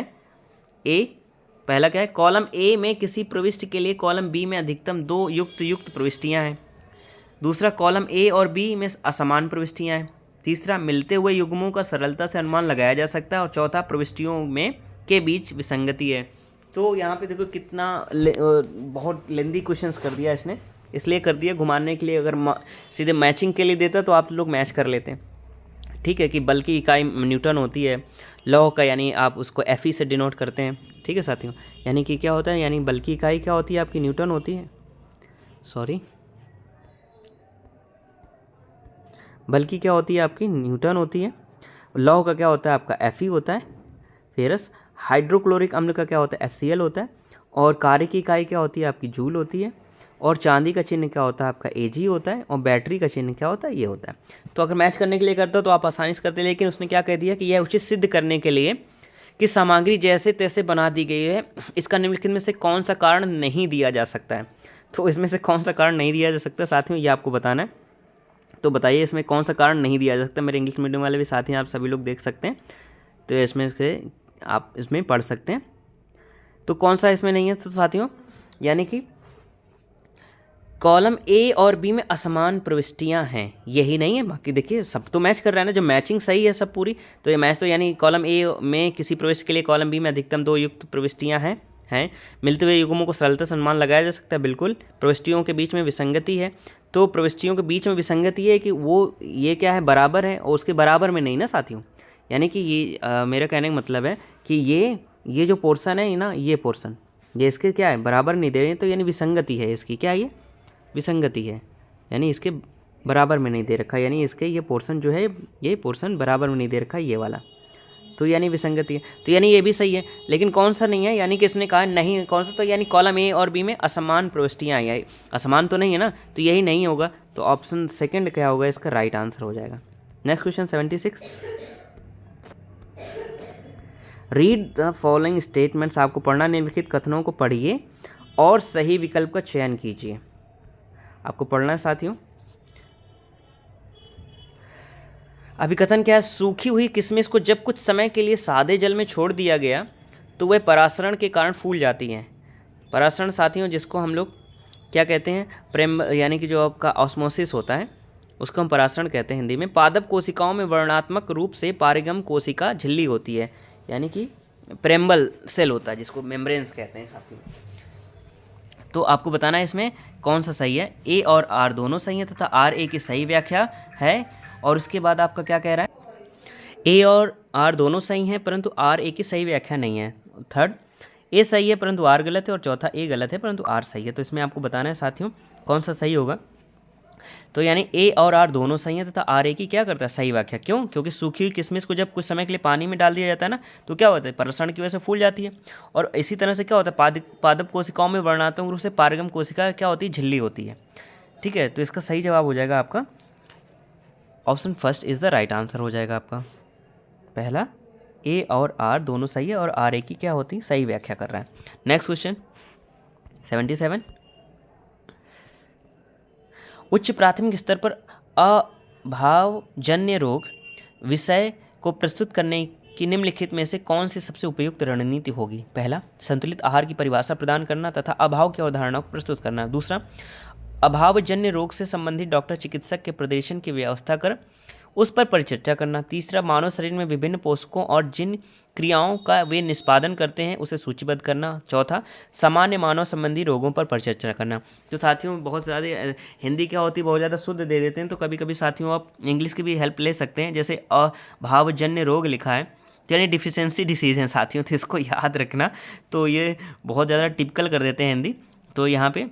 है, कॉलम ए में किसी प्रविष्टि के लिए कॉलम बी में अधिकतम 2 युक्त प्रविष्टियां हैं। दूसरा, कॉलम ए और बी में असमान प्रविष्टियां हैं। तीसरा, मिलते हुए युग्मों का सरलता से अनुमान लगाया जा सकता है। और चौथा, प्रविष्टियों में के बीच विसंगति है। तो यहाँ पे देखो कितना बहुत लेंदी क्वेश्चंस कर दिया इसने, इसलिए कर दिया घुमाने के लिए। अगर सीधे मैचिंग के लिए देता तो आप लोग मैच कर लेते हैं। ठीक है, कि बल की इकाई न्यूटन होती है, लौह का यानी आप उसको Fe से डिनोट करते हैं। ठीक है साथियों, यानी कि क्या होता है, यानी बल की इकाई क्या होती है आपकी, न्यूटन होती है। बल की क्या होती है आपकी, न्यूटन होती है। लौह का क्या होता है आपका, Fe होता है, फेरस। हाइड्रोक्लोरिक अम्ल का क्या होता है, HCl होता है। और कार्य की इकाई क्या होती है आपकी, जूल होती है। और चांदी का चिन्ह क्या होता है आपका, Ag होता है। और बैटरी का चिन्ह क्या होता है, ये होता है। तो अगर मैच करने के लिए करता तो आप आसानी से करते, लेकिन उसने क्या कह दिया कि यह उचित सिद्ध करने के लिए कि सामग्री जैसे तैसे बना दी गई है, इसका निम्नलिखित में से कौन सा कारण नहीं दिया जा सकता है। तो इसमें से कौन सा कारण नहीं दिया जा सकता साथियों, ये आपको बताना है। तो बताइए इसमें कौन सा कारण नहीं दिया जा सकता। मेरे इंग्लिश मीडियम वाले भी साथी आप सभी लोग देख सकते हैं, तो इसमें से आप इसमें पढ़ सकते हैं। तो कौन सा इसमें नहीं है तो साथियों, यानी कि कॉलम ए और बी में असमान प्रविष्टियां हैं, यही नहीं है। बाकी देखिए सब तो मैच कर रहा है ना, जो मैचिंग सही है सब पूरी, तो ये मैच तो यानी कॉलम ए में किसी प्रविष्टि के लिए कॉलम बी में अधिकतम 2 युक्त प्रविष्टियां हैं। मिलते हुए युग्मों को सरलता से अनुमान लगाया जा सकता है, बिल्कुल। प्रविष्टियों के बीच में विसंगति है, तो प्रविष्टियों के बीच में विसंगति है कि वो ये क्या है, बराबर है, और उसके बराबर में नहीं ना साथियों। यानी कि ये मेरा कहने का मतलब है कि ये जो पोर्शन है ना, ये पोर्शन ये इसके क्या है, बराबर नहीं दे रहे हैं, तो यानी विसंगति है इसकी। क्या ये विसंगति है, यानी इसके बराबर में नहीं दे रखा, यानी इसके ये पोर्शन जो है, ये पोर्शन बराबर में नहीं दे रखा, ये वाला, तो यानी विसंगति है। तो यानी ये भी सही है, लेकिन कौन सा नहीं है, यानी कि इसने कहा नहीं कौन सा, तो यानी कॉलम ए और बी में असमान प्रविष्टियाँ आई है, असमान तो नहीं है ना, तो यही नहीं होगा। तो ऑप्शन सेकंड क्या होगा, इसका राइट आंसर हो जाएगा। Next question 76, read the following statements. आपको पढ़ना, निम्नलिखित कथनों को पढ़िए और सही विकल्प का चयन कीजिए। आपको पढ़ना है साथियों। अभिकथन क्या है, सूखी हुई किशमिश को जब कुछ समय के लिए सादे जल में छोड़ दिया गया तो वह परासरण के कारण फूल जाती हैं। परासरण साथियों जिसको हम लोग क्या कहते हैं, प्रेम, यानी कि जो आपका ऑस्मोसिस होता है, उसको हम परासरण कहते हैं हिंदी में। पादप कोशिकाओं में वर्णात्मक रूप से पारिगम कोशिका झिल्ली होती है, यानी कि प्रेम्बल सेल होता है जिसको मेम्ब्रेन्स कहते हैं साथियों। तो आपको बताना है इसमें कौन सा सही है। ए और आर दोनों सही है तथा आर ए की सही व्याख्या है। और उसके बाद आपका क्या कह रहा है, ए और आर दोनों सही हैं परंतु आर ए की सही व्याख्या नहीं है। थर्ड, ए सही है परंतु आर गलत है, और चौथा ए गलत है परंतु आर सही है। तो इसमें आपको बताना है साथियों कौन सा सही होगा। तो यानी ए और आर दोनों सही हैं तथा आर ए की क्या करता है सही व्याख्या। क्यों? क्योंकि सूखी हुई किशमिश को जब कुछ समय के लिए पानी में डाल दिया जाता है ना, तो क्या होता है, प्रसरण की वजह से फूल जाती है। और इसी तरह से क्या होता है, पादप कोशिकाओं में वर्णात्मक रूप से पारगम कोशिका क्या होती है, झिल्ली होती है। ठीक है, तो इसका सही जवाब हो जाएगा आपका option first is the right answer हो जाएगा आपका पहला। ए और आर दोनों सही है और आर ए की क्या होती है सही व्याख्या कर रहा है। नेक्स्ट क्वेश्चन 77, उच्च प्राथमिक स्तर पर अभावजन्य रोग विषय को प्रस्तुत करने की निम्नलिखित में से कौन सी सबसे उपयुक्त रणनीति होगी। पहला, संतुलित आहार की परिभाषा प्रदान करना तथा अभाव की अवधारणा को प्रस्तुत करना। दूसरा, अभावजन्य रोग से संबंधित डॉक्टर चिकित्सक के प्रदर्शन की व्यवस्था कर उस पर परिचर्चा करना। तीसरा, मानव शरीर में विभिन्न पोषकों और जिन क्रियाओं का वे निष्पादन करते हैं उसे सूचीबद्ध करना। चौथा, सामान्य मानव संबंधी रोगों पर परिचर्चा करना। तो साथियों बहुत ज़्यादा हिंदी क्या होती है बहुत ज़्यादा शुद्ध दे देते हैं, तो कभी कभी साथियों आप इंग्लिश की भी हेल्प ले सकते हैं। जैसे अभावजन्य रोग लिखा है यानी डिफिशियंसी डिसीज़ हैं साथियों, तो इसको याद रखना। तो ये बहुत ज़्यादा टिपिकल कर देते हैं हिंदी। तो यहाँ पे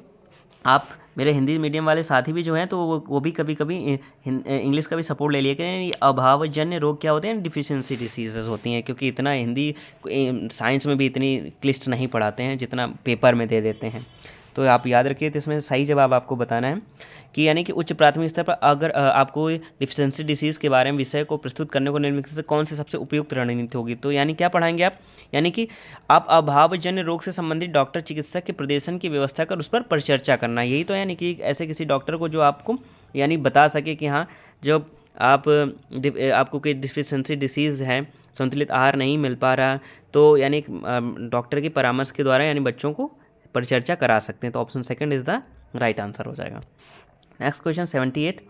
आप मेरे हिंदी मीडियम वाले साथी भी जो हैं तो वो भी कभी कभी इंग्लिश का भी सपोर्ट ले लिया करें। अभावजन्य रोग क्या होते हैं, डिफिशियंसी डिसीजेज होती हैं, क्योंकि इतना हिंदी साइंस में भी इतनी क्लिष्ट नहीं पढ़ाते हैं जितना पेपर में दे देते हैं। तो आप याद रखिए। तो इसमें सही जवाब आपको बताना है कि यानी कि उच्च प्राथमिक स्तर पर अगर आपको डिफिशियंसी डिसीज़ के बारे में विषय को प्रस्तुत करने को निम्नलिखित से कौन सी सबसे उपयुक्त रणनीति होगी। तो यानी क्या पढ़ाएंगे आप, यानी कि आप अभावजन्य रोग से संबंधित डॉक्टर चिकित्सक के प्रदर्शन की व्यवस्था कर उस पर परिचर्चा करना। यही तो यानी कि ऐसे किसी डॉक्टर को जो आपको यानी बता सके कि हाँ जब आपको कोई डिफिशियंसी डिसीज़ है, संतुलित आहार नहीं मिल पा रहा, तो यानी डॉक्टर के परामर्श के द्वारा यानी बच्चों को परिचर्चा करा सकते हैं। तो option second is the right answer हो जाएगा। नेक्स्ट क्वेश्चन 78,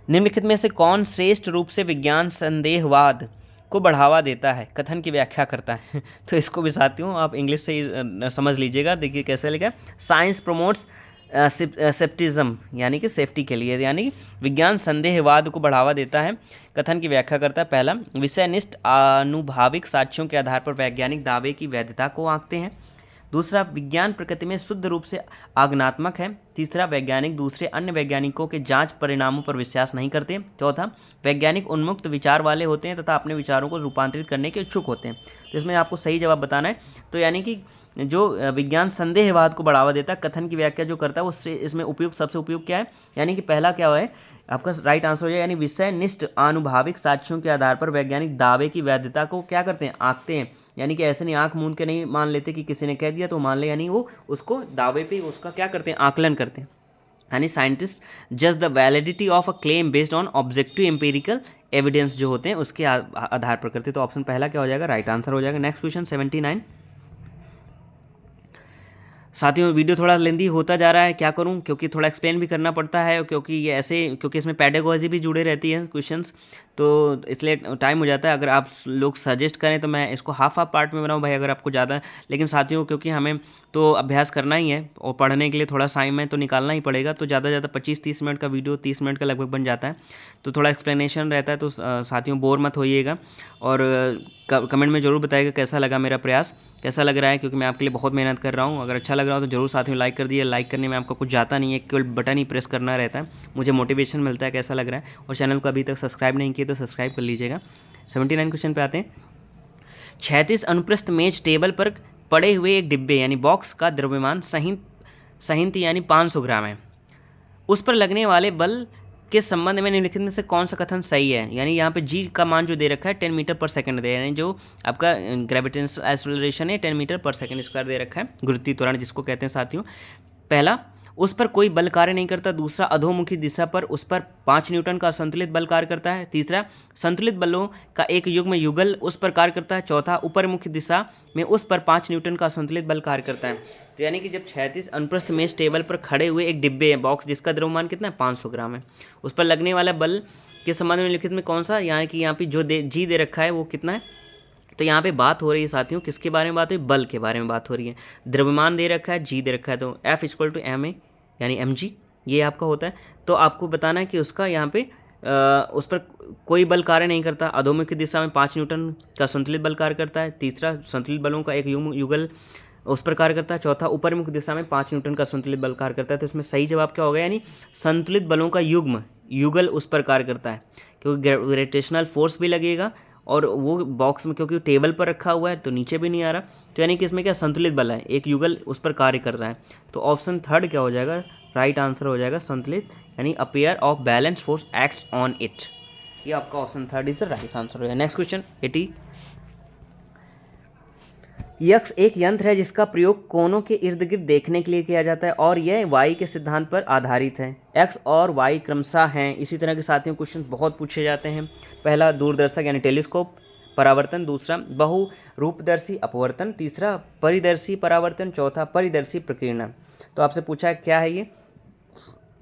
निम्नलिखित में से कौन श्रेष्ठ रूप से विज्ञान संदेहवाद को बढ़ावा देता है, कथन की व्याख्या करता है। तो इसको भी साथियों आप इंग्लिश से ही समझ लीजिएगा। देखिए कैसे लिखा है, साइंस प्रमोट्स सेप्टिज्म यानी कि सेफ्टी के लिए, यानी विज्ञान संदेहवाद को बढ़ावा देता है, कथन की व्याख्या करता है। पहला, विषयनिष्ठ आनुभाविक साक्ष्यों के आधार पर वैज्ञानिक दावे की वैधता को आंकते हैं। दूसरा, विज्ञान प्रकृति में शुद्ध रूप से आज्ञानात्मक है। तीसरा, वैज्ञानिक दूसरे अन्य वैज्ञानिकों के जांच परिणामों पर विश्वास नहीं करते। चौथा, वैज्ञानिक उन्मुक्त विचार वाले होते हैं तथा अपने विचारों को रूपांतरित करने के इच्छुक होते हैं। तो इसमें आपको सही जवाब बताना है। तो यानी कि जो विज्ञान संदेहवाद को बढ़ावा देता है, कथन की व्याख्या जो करता है वो इसमें उपयुक्त सबसे उपयुक्त क्या है, यानी कि पहला क्या है आपका राइट आंसर हो जाए, यानी विषय निष्ठ आनुभाविक साक्ष्यों के आधार पर वैज्ञानिक दावे की वैधता को क्या करते हैं, आंकते हैं। यानी कि ऐसे नहीं आंख मूंद के नहीं मान लेते कि किसी ने कह दिया तो मान ले, यानी वो उसको दावे पे उसका क्या करते हैं, आकलन करते हैं। यानी साइंटिस्ट जज the validity of a claim based on objective empirical evidence जो होते हैं उसके आधार पर करते हैं। तो ऑप्शन पहला क्या हो जाएगा, राइट आंसर हो जाएगा। नेक्स्ट क्वेश्चन 79, साथियों वीडियो थोड़ा लेंदी होता जा रहा है, क्या करूं, क्योंकि थोड़ा एक्सप्लेन भी करना पड़ता है, क्योंकि ये ऐसे क्योंकि इसमें पेडागोजी भी जुड़े रहती है क्वेश्चंस, तो इसलिए टाइम हो जाता है। अगर आप लोग सजेस्ट करें तो मैं इसको हाफ पार्ट में बनाऊं भाई, अगर आपको ज़्यादा, लेकिन साथियों क्योंकि हमें तो अभ्यास करना ही है और पढ़ने के लिए थोड़ा टाइम है तो निकालना ही पड़ेगा। तो ज़्यादा से ज़्यादा 25-30 मिनट का वीडियो 30 मिनट का लगभग बन जाता है, तो थोड़ा एक्सप्लेनेशन रहता है। तो साथियों बोर मत होइएगा और कमेंट में ज़रूर बताइएगा कैसा लगा मेरा प्रयास, कैसा लग रहा है, क्योंकि मैं आपके लिए बहुत मेहनत कर रहा हूँ। अगर अच्छा लग रहा हो तो जरूर साथियों लाइक कर दिए। लाइक करने में आपको कुछ जाता नहीं है, केवल बटन ही प्रेस करना रहता है, मुझे मोटिवेशन मिलता है कैसा लग रहा है। और चैनल को अभी तक सब्सक्राइब नहीं किया तो सब्सक्राइब कर लीजिएगा। 79 क्वेश्चन पे आते हैं। 36 अनुप्रस्थ मेज टेबल पर पड़े हुए एक डिब्बे यानी बॉक्स का द्रव्यमान सहिंत यानी 500 ग्राम है। उस पर लगने वाले बल के संबंध में निम्नलिखित में से कौन सा कथन सही है। यानी यहाँ पे जी का मान जो दे रखा है 10 मीटर पर सेकंड दे, यानी जो आपका ग्रेविटेशनल एक्सेलरेशन है 10 मीटर पर सेकंड स्क्वायर दे रखा है, गुरुत्वीय त्वरण जिसको कहते हैं साथियों। पहला, उस पर कोई बल कार्य नहीं करता। दूसरा, अधोमुखी दिशा पर उस पर 5 न्यूटन का संतुलित बल कार्य करता है। तीसरा, संतुलित बलों का एक युग्म युगल उस पर कार्य करता है। चौथा, ऊपरमुखी दिशा में उस पर 5 न्यूटन का संतुलित बल कार्य करता है। तो यानी कि जब क्षैतिज अनुप्रस्थ मेज टेबल पर खड़े हुए एक डिब्बे है, बॉक्स जिसका द्रव्यमान कितना है 500 ग्राम है, उस पर लगने वाला बल के संबंध में निम्नलिखित में कौन सा, यानी कि यहाँ पे जो जी दे रखा है वो कितना है। तो यहाँ पे बात हो रही है साथियों किसके बारे में बात हो रही है, बल के बारे में बात हो रही है। द्रव्यमान दे रखा है, जी दे रखा है, तो F = ma यानी mg ये आपका होता है। तो आपको बताना है कि उसका यहाँ पे उस पर कोई बल कार्य नहीं करता। अधोमुखी दिशा में 5 न्यूटन का संतुलित बल कार्य करता है। तीसरा, संतुलित बलों का एक युगल उस पर कार्य करता है। चौथा, ऊपरमुखी दिशा में 5 न्यूटन का संतुलित बल कार्य करता है। तो इसमें सही जवाब क्या होगा, यानी संतुलित बलों का युगल उस पर कार्य करता है, क्योंकि ग्रेविटेशनल फोर्स भी लगेगा और वो बॉक्स में क्योंकि टेबल पर रखा हुआ है तो नीचे भी नहीं आ रहा, तो यानी कि इसमें क्या संतुलित बल है, एक युगल उस पर कार्य कर रहा है। तो ऑप्शन थर्ड क्या हो जाएगा, राइट आंसर हो जाएगा संतुलित, यानी a pair of balance force acts on it. ये आपका option third is the right answer हो जाएगा। Next question 80। यक्ष एक यंत्र है जिसका प्रयोग कोनों के इर्द गिर्द देखने के लिए किया जाता है और यह वाई के सिद्धांत पर आधारित है। एक्स और वाई क्रमशः हैं। इसी तरह के साथियों क्वेश्चन बहुत पूछे जाते हैं। पहला, दूरदर्शक यानी टेलीस्कोप परावर्तन। दूसरा, बहुरूपदर्शी अपवर्तन। तीसरा, परिदर्शी परावर्तन। चौथा, परिदर्शी प्रकीर्णन। तो आपसे पूछा है क्या है ये,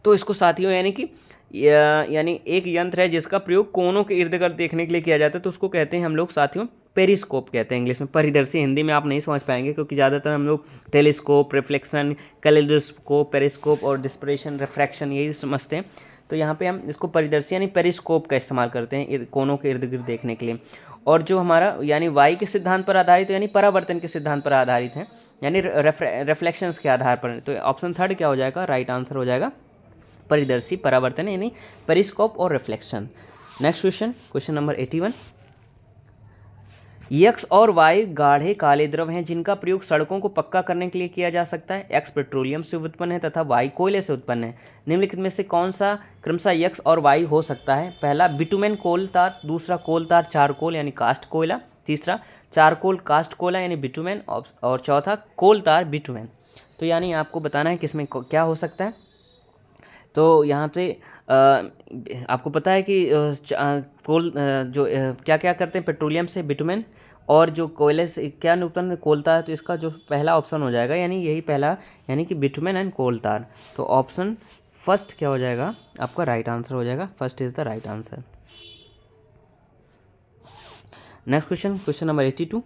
तो इसको साथियों यानी एक यंत्र है जिसका प्रयोग कोनों के इर्द गिर्द देखने के लिए किया जाता है, तो उसको कहते हैं हम लोग साथियों पेरिस्कोप कहते हैं इंग्लिश में। परिदर्शी हिंदी में आप नहीं समझ पाएंगे क्योंकि ज़्यादातर हम लोग टेलीस्कोप, रिफ्लेक्शन, कैलेडोस्कोप, पेरिस्कोप और डिस्परेशन, रिफ्रैक्शन यही समझते हैं। तो यहाँ पे हम इसको परिदर्शी यानी पेरिस्कोप का इस्तेमाल करते हैं कोनों के इर्द गिर्द देखने के लिए। और जो हमारा यानी वाई के सिद्धांत पर आधारित यानी परावर्तन के सिद्धांत पर आधारित है, यानी रिफ्लेक्शंस के आधार पर। तो ऑप्शन थर्ड क्या हो जाएगा, राइट आंसर हो जाएगा परिदर्शी परावर्तन यानी पेरिस्कोप और reflection. Next question, question number 81। X और वाई गाढ़े काले द्रव हैं जिनका प्रयोग सड़कों को पक्का करने के लिए किया जा सकता है। एक्स पेट्रोलियम से उत्पन्न है तथा वाई कोयले से उत्पन्न है। निम्नलिखित में से कौन सा क्रमशः एक्स और वाई हो सकता है। पहला, बिटुमेन कोल तार। दूसरा, कोल तार चारकोल यानी कास्ट कोयला। तीसरा, चारकोल कास्ट कोयला यानी बिटुमेन। और चौथा, कोल तार बिटुमेन। तो यानी आपको बताना है किसमें क्या हो सकता है। तो यहाँ से आपको पता है कि कोल जो क्या क्या करते हैं पेट्रोलियम से बिटुमेन, और जो कोयले से क्या उत्पन्न कोल तार, तो इसका जो पहला ऑप्शन हो जाएगा यानी यही पहला, यानी कि बिटुमेन एंड कोल तार। तो ऑप्शन फर्स्ट क्या हो जाएगा आपका राइट आंसर हो जाएगा, first is the right answer. Next question, question number 82।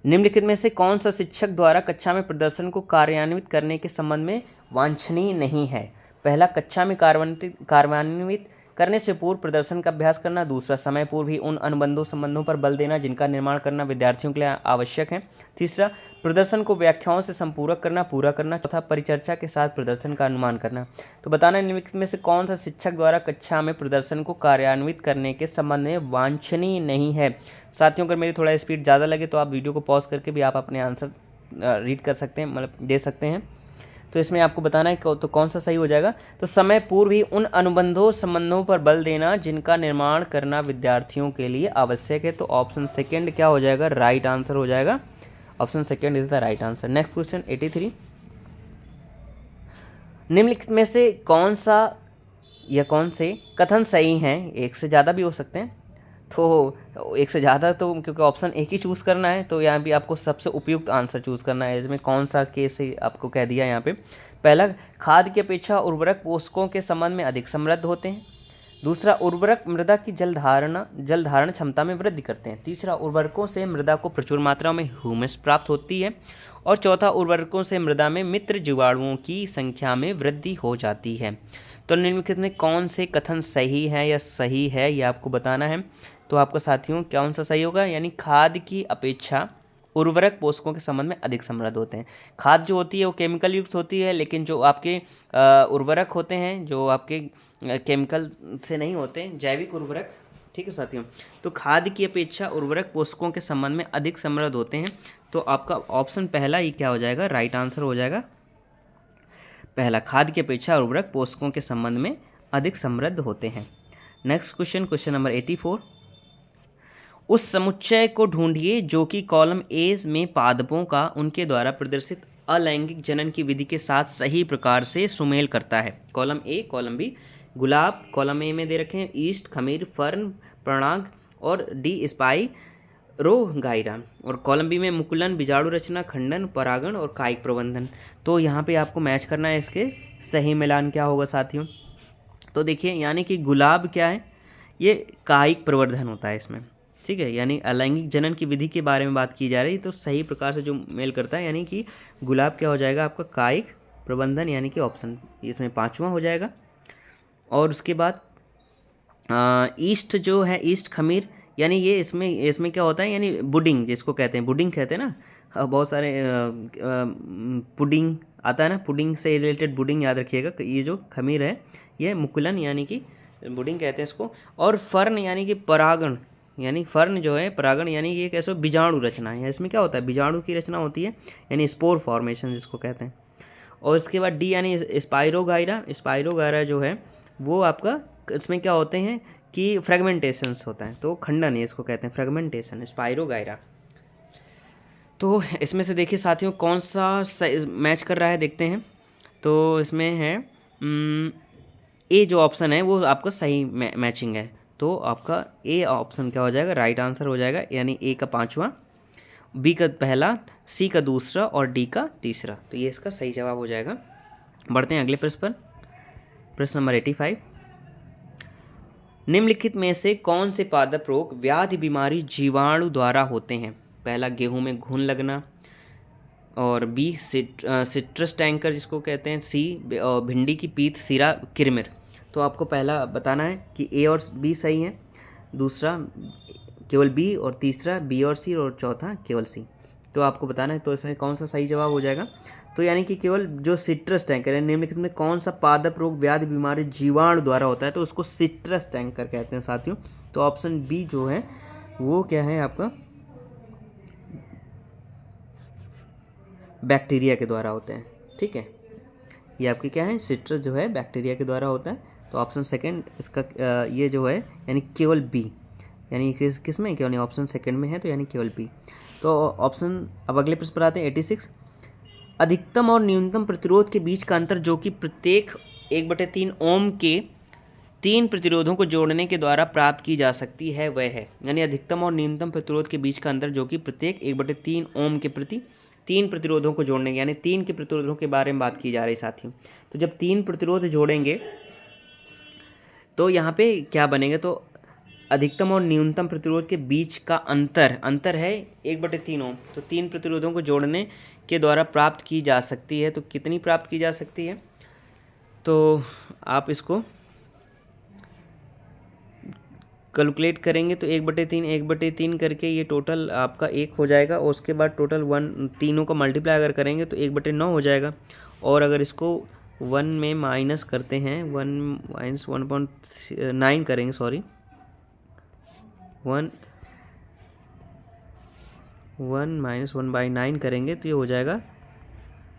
निम्नलिखित में से कौन सा शिक्षक द्वारा कक्षा में प्रदर्शन को कार्यान्वित करने के संबंध में वांछनीय नहीं है। पहला, कक्षा में कार्यान्वित करने से पूर्व प्रदर्शन का अभ्यास करना। दूसरा, समय पूर्व ही उन अनुबंधों संबंधों पर बल देना जिनका निर्माण करना विद्यार्थियों के लिए आवश्यक है। तीसरा, प्रदर्शन को व्याख्याओं से संपूरक करना, पूरा करना। चौथा, परिचर्चा के साथ प्रदर्शन का अनुमान करना। तो बताना निम्नलिखित में से कौन सा शिक्षक द्वारा कक्षा में प्रदर्शन को कार्यान्वित करने के संबंध में वांछनीय नहीं है। साथियों, अगर मेरी थोड़ा स्पीड ज़्यादा लगे तो आप वीडियो को पॉज करके भी आप अपने आंसर रीड कर सकते हैं, मतलब दे सकते हैं। तो इसमें आपको बताना है तो कौन सा सही हो जाएगा। तो समय पूर्व ही उन अनुबंधों संबंधों पर बल देना जिनका निर्माण करना विद्यार्थियों के लिए आवश्यक है। तो ऑप्शन सेकंड क्या हो जाएगा, राइट आंसर हो जाएगा। Option second is the right answer. Next question 83। निम्नलिखित में से कौन सा या कौन से कथन सही हैं, एक से ज़्यादा भी हो सकते हैं, तो एक से ज़्यादा तो क्योंकि ऑप्शन एक ही चूज़ करना है, तो यहाँ भी आपको सबसे उपयुक्त आंसर चूज़ करना है। इसमें कौन सा केस आपको कह दिया यहाँ पे। पहला, खाद की अपेक्षा उर्वरक पोषकों के संबंध में अधिक समृद्ध होते हैं। दूसरा, उर्वरक मृदा की जल धारण क्षमता में वृद्धि करते हैं। तीसरा, उर्वरकों से मृदा को प्रचुर मात्रा में ह्यूमस प्राप्त होती है। और चौथा, उर्वरकों से मृदा में मित्र जीवाणुओं की संख्या में वृद्धि हो जाती है। तो निम्नलिखित में कौन से कथन सही है या सही है ये आपको बताना है। तो आपका साथियों कौन सा सही होगा, यानी खाद की अपेक्षा उर्वरक पोषकों के संबंध में अधिक समृद्ध होते हैं। खाद जो होती है वो केमिकल युक्त होती है, लेकिन जो आपके उर्वरक होते हैं जो आपके केमिकल से नहीं होते, जैविक उर्वरक, ठीक है साथियों। तो खाद की अपेक्षा उर्वरक पोषकों के संबंध में अधिक समृद्ध होते हैं। तो आपका ऑप्शन पहला ही क्या हो जाएगा, राइट आंसर हो जाएगा पहला, खाद की अपेक्षा उर्वरक पोषकों के संबंध में अधिक समृद्ध होते हैं। Next question, question number 84। उस समुच्चय को ढूंढिए जो कि कॉलम ए में पादपों का उनके द्वारा प्रदर्शित अलैंगिक जनन की विधि के साथ सही प्रकार से सुमेल करता है? कॉलम ए, कॉलम बी गुलाब, कॉलम ए में दे रखे हैं ईस्ट, खमीर, फर्न, प्रणाग और डी स्पाई रो गायरा, और कॉलम बी में मुकुलन, बीजाणु रचना, खंडन, परागण और कायिक प्रबंधन। तो यहाँ पे आपको मैच करना है, इसके सही मिलान क्या होगा साथियों? तो देखिए यानी कि गुलाब क्या है, ये कायिक प्रवर्धन होता है इसमें, ठीक है, यानी अलैंगिक जनन की विधि के बारे में बात की जा रही है, तो सही प्रकार से जो मेल करता है यानी कि गुलाब क्या हो जाएगा आपका कायिक प्रबंधन, यानी कि ऑप्शन इसमें 5वां हो जाएगा। और उसके बाद ईस्ट जो है, ईस्ट खमीर, यानी ये इसमें क्या होता है, यानी बुडिंग जिसको कहते हैं, बुडिंग कहते हैं ना, बहुत सारे पुडिंग आता है ना, पुडिंग से रिलेटेड बुडिंग याद रखिएगा। ये जो खमीर है ये मुकुलन यानी कि बुडिंग कहते हैं इसको। और फर्न यानी कि परागण, यानी फर्न जो है परागण, यानी ये कैसे बीजाणु रचना है, इसमें क्या होता है बीजाणु की रचना होती है, यानी स्पोर फॉर्मेशन जिसको कहते हैं। और इसके बाद डी यानी स्पाइरोगायरा, स्पाइरोगायरा जो है वो आपका इसमें क्या होते हैं कि फ्रेगमेंटेशंस होता है, तो खंडन है इसको कहते हैं, फ्रेगमेंटेशन, स्पाइरोगायरा। तो इसमें से देखिए साथियों कौन सा मैच कर रहा है देखते हैं। तो इसमें है ए जो ऑप्शन है वो आपका सही मैचिंग है, तो आपका ए ऑप्शन क्या हो जाएगा, राइट आंसर हो जाएगा, यानी ए का 5वां, बी का पहला, सी का दूसरा और डी का तीसरा, तो ये इसका सही जवाब हो जाएगा। बढ़ते हैं अगले प्रश्न पर, प्रश्न नंबर 85। निम्नलिखित में से कौन से पादप रोग व्याधि बीमारी जीवाणु द्वारा होते हैं? पहला गेहूं में घुन लगना, और बी सिट्रस टैंकर जिसको कहते हैं, सी भिंडी की पीत सिरा किरमिर। तो आपको पहला बताना है कि ए और बी सही है, दूसरा केवल बी, और तीसरा बी और सी, और चौथा केवल सी। तो आपको बताना है तो इसमें कौन सा सही जवाब हो जाएगा। तो यानी कि केवल जो सिट्रस टैंकर है, निम्नलिखित में कौन सा पादप रोग व्याधि बीमारी जीवाणु द्वारा होता है, तो उसको सिट्रस टैंकर कहते हैं साथियों। तो ऑप्शन बी जो है वो क्या है आपका, बैक्टीरिया के द्वारा होते हैं, ठीक है, ये आपकी क्या है, सिट्रस जो है बैक्टीरिया के द्वारा होता है। तो ऑप्शन सेकंड इसका ये जो है यानी केवल बी, यानी किस में केवल ऑप्शन सेकंड में है, तो यानी केवल बी। तो ऑप्शन, अब अगले प्रश्न पर आते हैं 86। अधिकतम और न्यूनतम प्रतिरोध के बीच का अंतर जो कि प्रत्येक 1/3 ओम के 3 प्रतिरोधों को जोड़ने के द्वारा प्राप्त की जा सकती है वह है, यानी अधिकतम और न्यूनतम प्रतिरोध के बीच का अंतर जो कि प्रत्येक 1/3 ओम के प्रति 3 प्रतिरोधों को जोड़ने, यानी 3 के प्रतिरोधों के बारे में बात की जा रही साथियों। तो जब 3 प्रतिरोध जोड़ेंगे तो यहाँ पे क्या बनेगा, तो अधिकतम और न्यूनतम प्रतिरोध के बीच का अंतर है 1/3 ओम, तो 3 प्रतिरोधों को जोड़ने के द्वारा प्राप्त की जा सकती है। तो कितनी प्राप्त की जा सकती है, तो आप इसको कैलकुलेट करेंगे तो 1/3 करके ये टोटल आपका 1 हो जाएगा, और उसके बाद टोटल 1 तीनों को मल्टीप्लाई अगर करेंगे तो 1/9 हो जाएगा। और अगर इसको 1 में माइनस करते हैं, 1 - 1.9 करेंगे, सॉरी 1 - 1/9 करेंगे तो ये हो जाएगा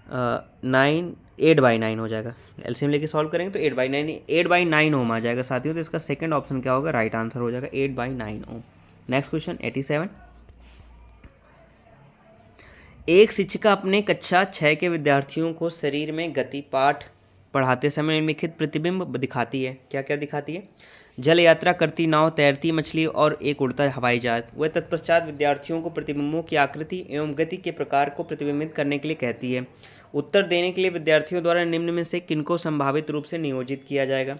8/9 हो जाएगा। एलसीएम लेके सॉल्व करेंगे तो 8/9 ओम आ जाएगा साथियों। तो इसका सेकंड ऑप्शन क्या होगा, राइट आंसर हो जाएगा 8/9 ओम। Next question 87। एक शिक्षिका अपने कक्षा 6 के विद्यार्थियों को शरीर में गति पाठ पढ़ाते समय निम्नलिखित प्रतिबिंब दिखाती है। क्या क्या दिखाती है? जल यात्रा करती नाव, तैरती मछली और एक उड़ता हवाई जहाज। वह तत्पश्चात विद्यार्थियों को प्रतिबिंबों की आकृति एवं गति के प्रकार को प्रतिबिंबित करने के लिए कहती है। उत्तर देने के लिए विद्यार्थियों द्वारा निम्न में से किनको संभावित रूप से नियोजित किया जाएगा?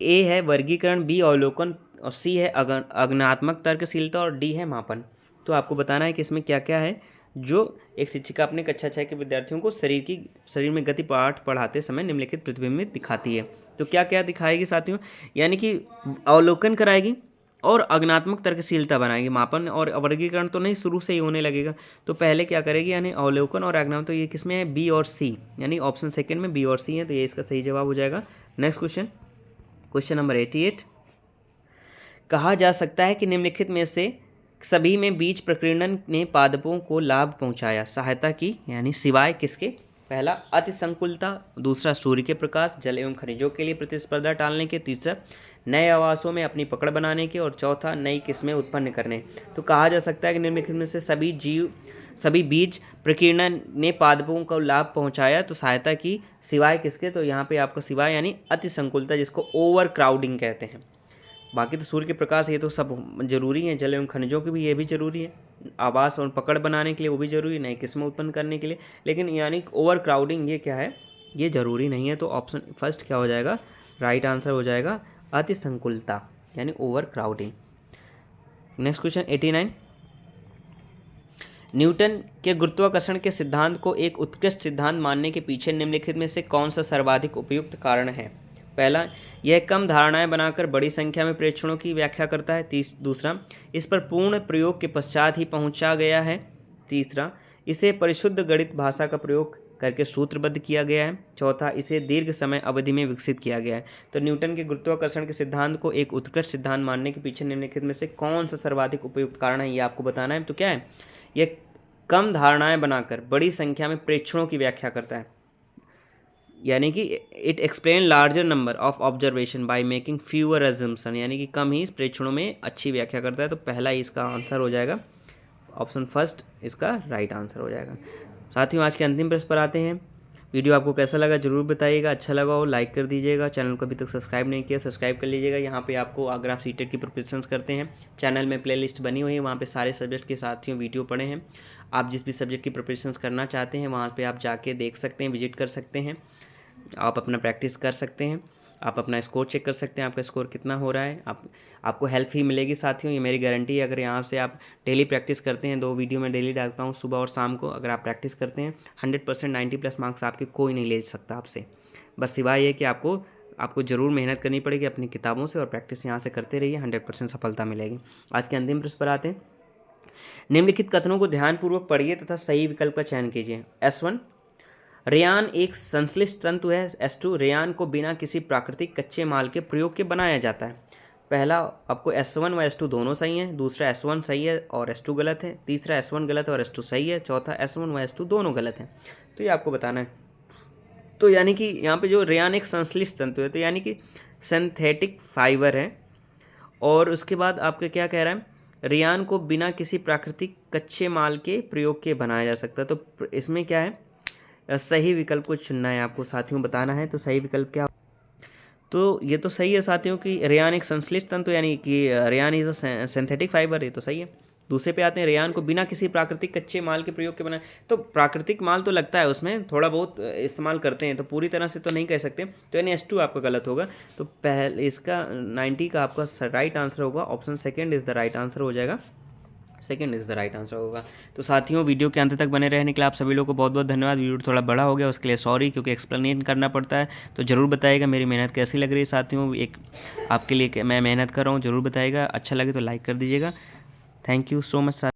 ए है वर्गीकरण, बी अवलोकन, और सी है अज्ञानात्मक तर्कशीलता, और डी है मापन। तो आपको बताना है कि इसमें क्या क्या है जो एक शिक्षिका अपने कक्षा 6 के विद्यार्थियों को शरीर में गति पाठ पढ़ाते समय निम्नलिखित प्रतिबिंबित दिखाती है। तो क्या क्या दिखाएगी साथियों, यानी कि अवलोकन कराएगी और अज्ञानात्मक तर्कशीलता बनाएगी। मापन और वर्गीकरण तो नहीं, शुरू से ही होने लगेगा। तो पहले क्या करेगी, यानी अवलोकन और अज्ञान, तो ये किसमें है, बी और सी, यानी ऑप्शन सेकंड में बी और सी है, तो ये इसका सही जवाब हो जाएगा। Next question, question number 88। कहा जा सकता है कि निम्नलिखित में से सभी में बीज प्रकीर्णन ने पादपों को लाभ पहुंचाया, सहायता की, यानी सिवाय किसके? पहला अति संकुलता, दूसरा सूर्य के प्रकाश, जल एवं खनिजों के लिए प्रतिस्पर्धा टालने के, तीसरा नए आवासों में अपनी पकड़ बनाने के, और चौथा नई किस्में उत्पन्न करने। तो कहा जा सकता है कि निम्नलिखित में से सभी बीज प्रकीर्णन ने पादपों को लाभ पहुंचाया तो सहायता की, सिवाय किसके? तो यहाँ पे आपको सिवाय यानी अति संकुलता, जिसको ओवर क्राउडिंग कहते हैं। बाकी तो सूर्य के प्रकाश ये तो सब जरूरी है, जल एवं खनिजों के भी ये भी जरूरी है, आवास और पकड़ बनाने के लिए वो भी जरूरी है, नई किस्में उत्पन्न करने के लिए, लेकिन यानी ओवर क्राउडिंग ये क्या है? ये जरूरी नहीं है। तो ऑप्शन फर्स्ट क्या हो जाएगा? राइट आंसर हो जाएगा अति संकुलता यानी over crowding. Next question 89, Newton के गुरुत्वाकर्षण के सिद्धांत को एक उत्कृष्ट सिद्धांत मानने के पीछे निम्नलिखित में से कौन सा सर्वाधिक उपयुक्त कारण है? पहला, यह कम धारणाएं बनाकर बड़ी संख्या में प्रेक्षणों की व्याख्या करता है। दूसरा, इस पर पूर्ण प्रयोग के पश्चात ही पहुंचा गया है। तीसरा, इसे परिशुद्ध गणित भाषा का प्रयोग करके सूत्रबद्ध किया गया है। चौथा, इसे दीर्घ समय अवधि में विकसित किया गया है। तो न्यूटन के गुरुत्वाकर्षण के सिद्धांत को एक उत्कृष्ट सिद्धांत मानने के पीछे निम्नलिखित में से कौन सा सर्वाधिक उपयुक्त कारण है, ये आपको बताना है। तो क्या है? यह कम धारणाएं बनाकर बड़ी संख्या में प्रेक्षणों की व्याख्या करता है, यानी कि it explain larger number of observation by making fewer assumption, यानी कि कम ही प्रेक्षणों में अच्छी व्याख्या करता है। तो पहला ही इसका आंसर हो जाएगा, ऑप्शन फर्स्ट इसका राइट आंसर हो जाएगा। साथियों, आज के अंतिम प्रश्न पर आते हैं। वीडियो आपको कैसा लगा जरूर बताइएगा, अच्छा लगा हो लाइक कर दीजिएगा, चैनल को अभी तक सब्सक्राइब नहीं किया सब्सक्राइब कर लीजिएगा। यहाँ पे आपको अगर आप सीटेट की प्रिपरेशंस करते हैं, चैनल में प्लेलिस्ट बनी हुई है, वहाँ पे सारे सब्जेक्ट के साथियों वीडियो पड़े हैं। आप जिस भी सब्जेक्ट की प्रिपरेशंस करना चाहते हैं वहाँ पे आप जाके देख सकते हैं, विजिट कर सकते हैं, आप अपना प्रैक्टिस कर सकते हैं, आप अपना स्कोर चेक कर सकते हैं, आपका स्कोर कितना हो रहा है। आपको हेल्प ही मिलेगी साथियों, ये मेरी गारंटी है। अगर यहाँ से आप डेली प्रैक्टिस करते हैं, 2 वीडियो मैं डेली डालता हूँ सुबह और शाम को, अगर आप प्रैक्टिस करते हैं 100% 90+ मार्क्स आपके कोई नहीं ले सकता आपसे। बस सिवाय ये कि आपको ज़रूर मेहनत करनी पड़ेगी अपनी किताबों से, और प्रैक्टिस यहाँ से करते रहिए, 100% सफलता मिलेगी। आज के अंतिम प्रश्न पर आते हैं। निम्नलिखित कथनों को ध्यानपूर्वक पढ़िए तथा सही विकल्प का चयन कीजिए। S1, रेयान एक संश्लिष्ट तंतु है। S2, रेयान को बिना किसी प्राकृतिक कच्चे माल के प्रयोग के बनाया जाता है। पहला आपको S1 व S2 दोनों सही हैं, दूसरा S1 सही है और S2 गलत है, तीसरा S1 गलत है और S2 सही है, चौथा S1 व S2 दोनों गलत हैं। तो ये आपको बताना है। तो यानी कि यहाँ पे जो रेयान एक संश्लिष्ट तंतु है, तो यानी कि सिंथेटिक फाइबर है, और उसके बाद आपका क्या कह रहा है? रेयान को बिना किसी प्राकृतिक कच्चे माल के प्रयोग के बनाया जा सकता है। तो इसमें क्या है? सही विकल्प को चुनना है आपको साथियों, बताना है। तो सही विकल्प क्या? तो ये तो सही है साथियों कि रेयान एक संश्लिष्ट तंतु, यानी कि rayon is a synthetic fibre, ये तो सही है। दूसरे पे आते हैं, रेयान को बिना किसी प्राकृतिक कच्चे माल के प्रयोग के बनाए। तो प्राकृतिक माल तो लगता है उसमें, थोड़ा बहुत इस्तेमाल करते हैं, तो पूरी तरह से तो नहीं कह सकते। तो यानी S2 आपका गलत होगा। तो पहले इसका 90 का आपका राइट आंसर होगा, option second is the right answer हो जाएगा, second is the right answer होगा। तो साथियों, वीडियो के अंत तक बने रहने के लिए आप सभी लोगों को बहुत बहुत धन्यवाद। वीडियो थोड़ा बड़ा हो गया उसके लिए सॉरी, क्योंकि एक्सप्लेन करना पड़ता है। तो ज़रूर बताइएगा मेरी मेहनत कैसी लग रही है साथियों, एक आपके लिए मैं मेहनत कर रहा हूँ, ज़रूर बताइएगा। अच्छा लगे तो लाइक कर दीजिएगा। थैंक यू सो मच साथियों।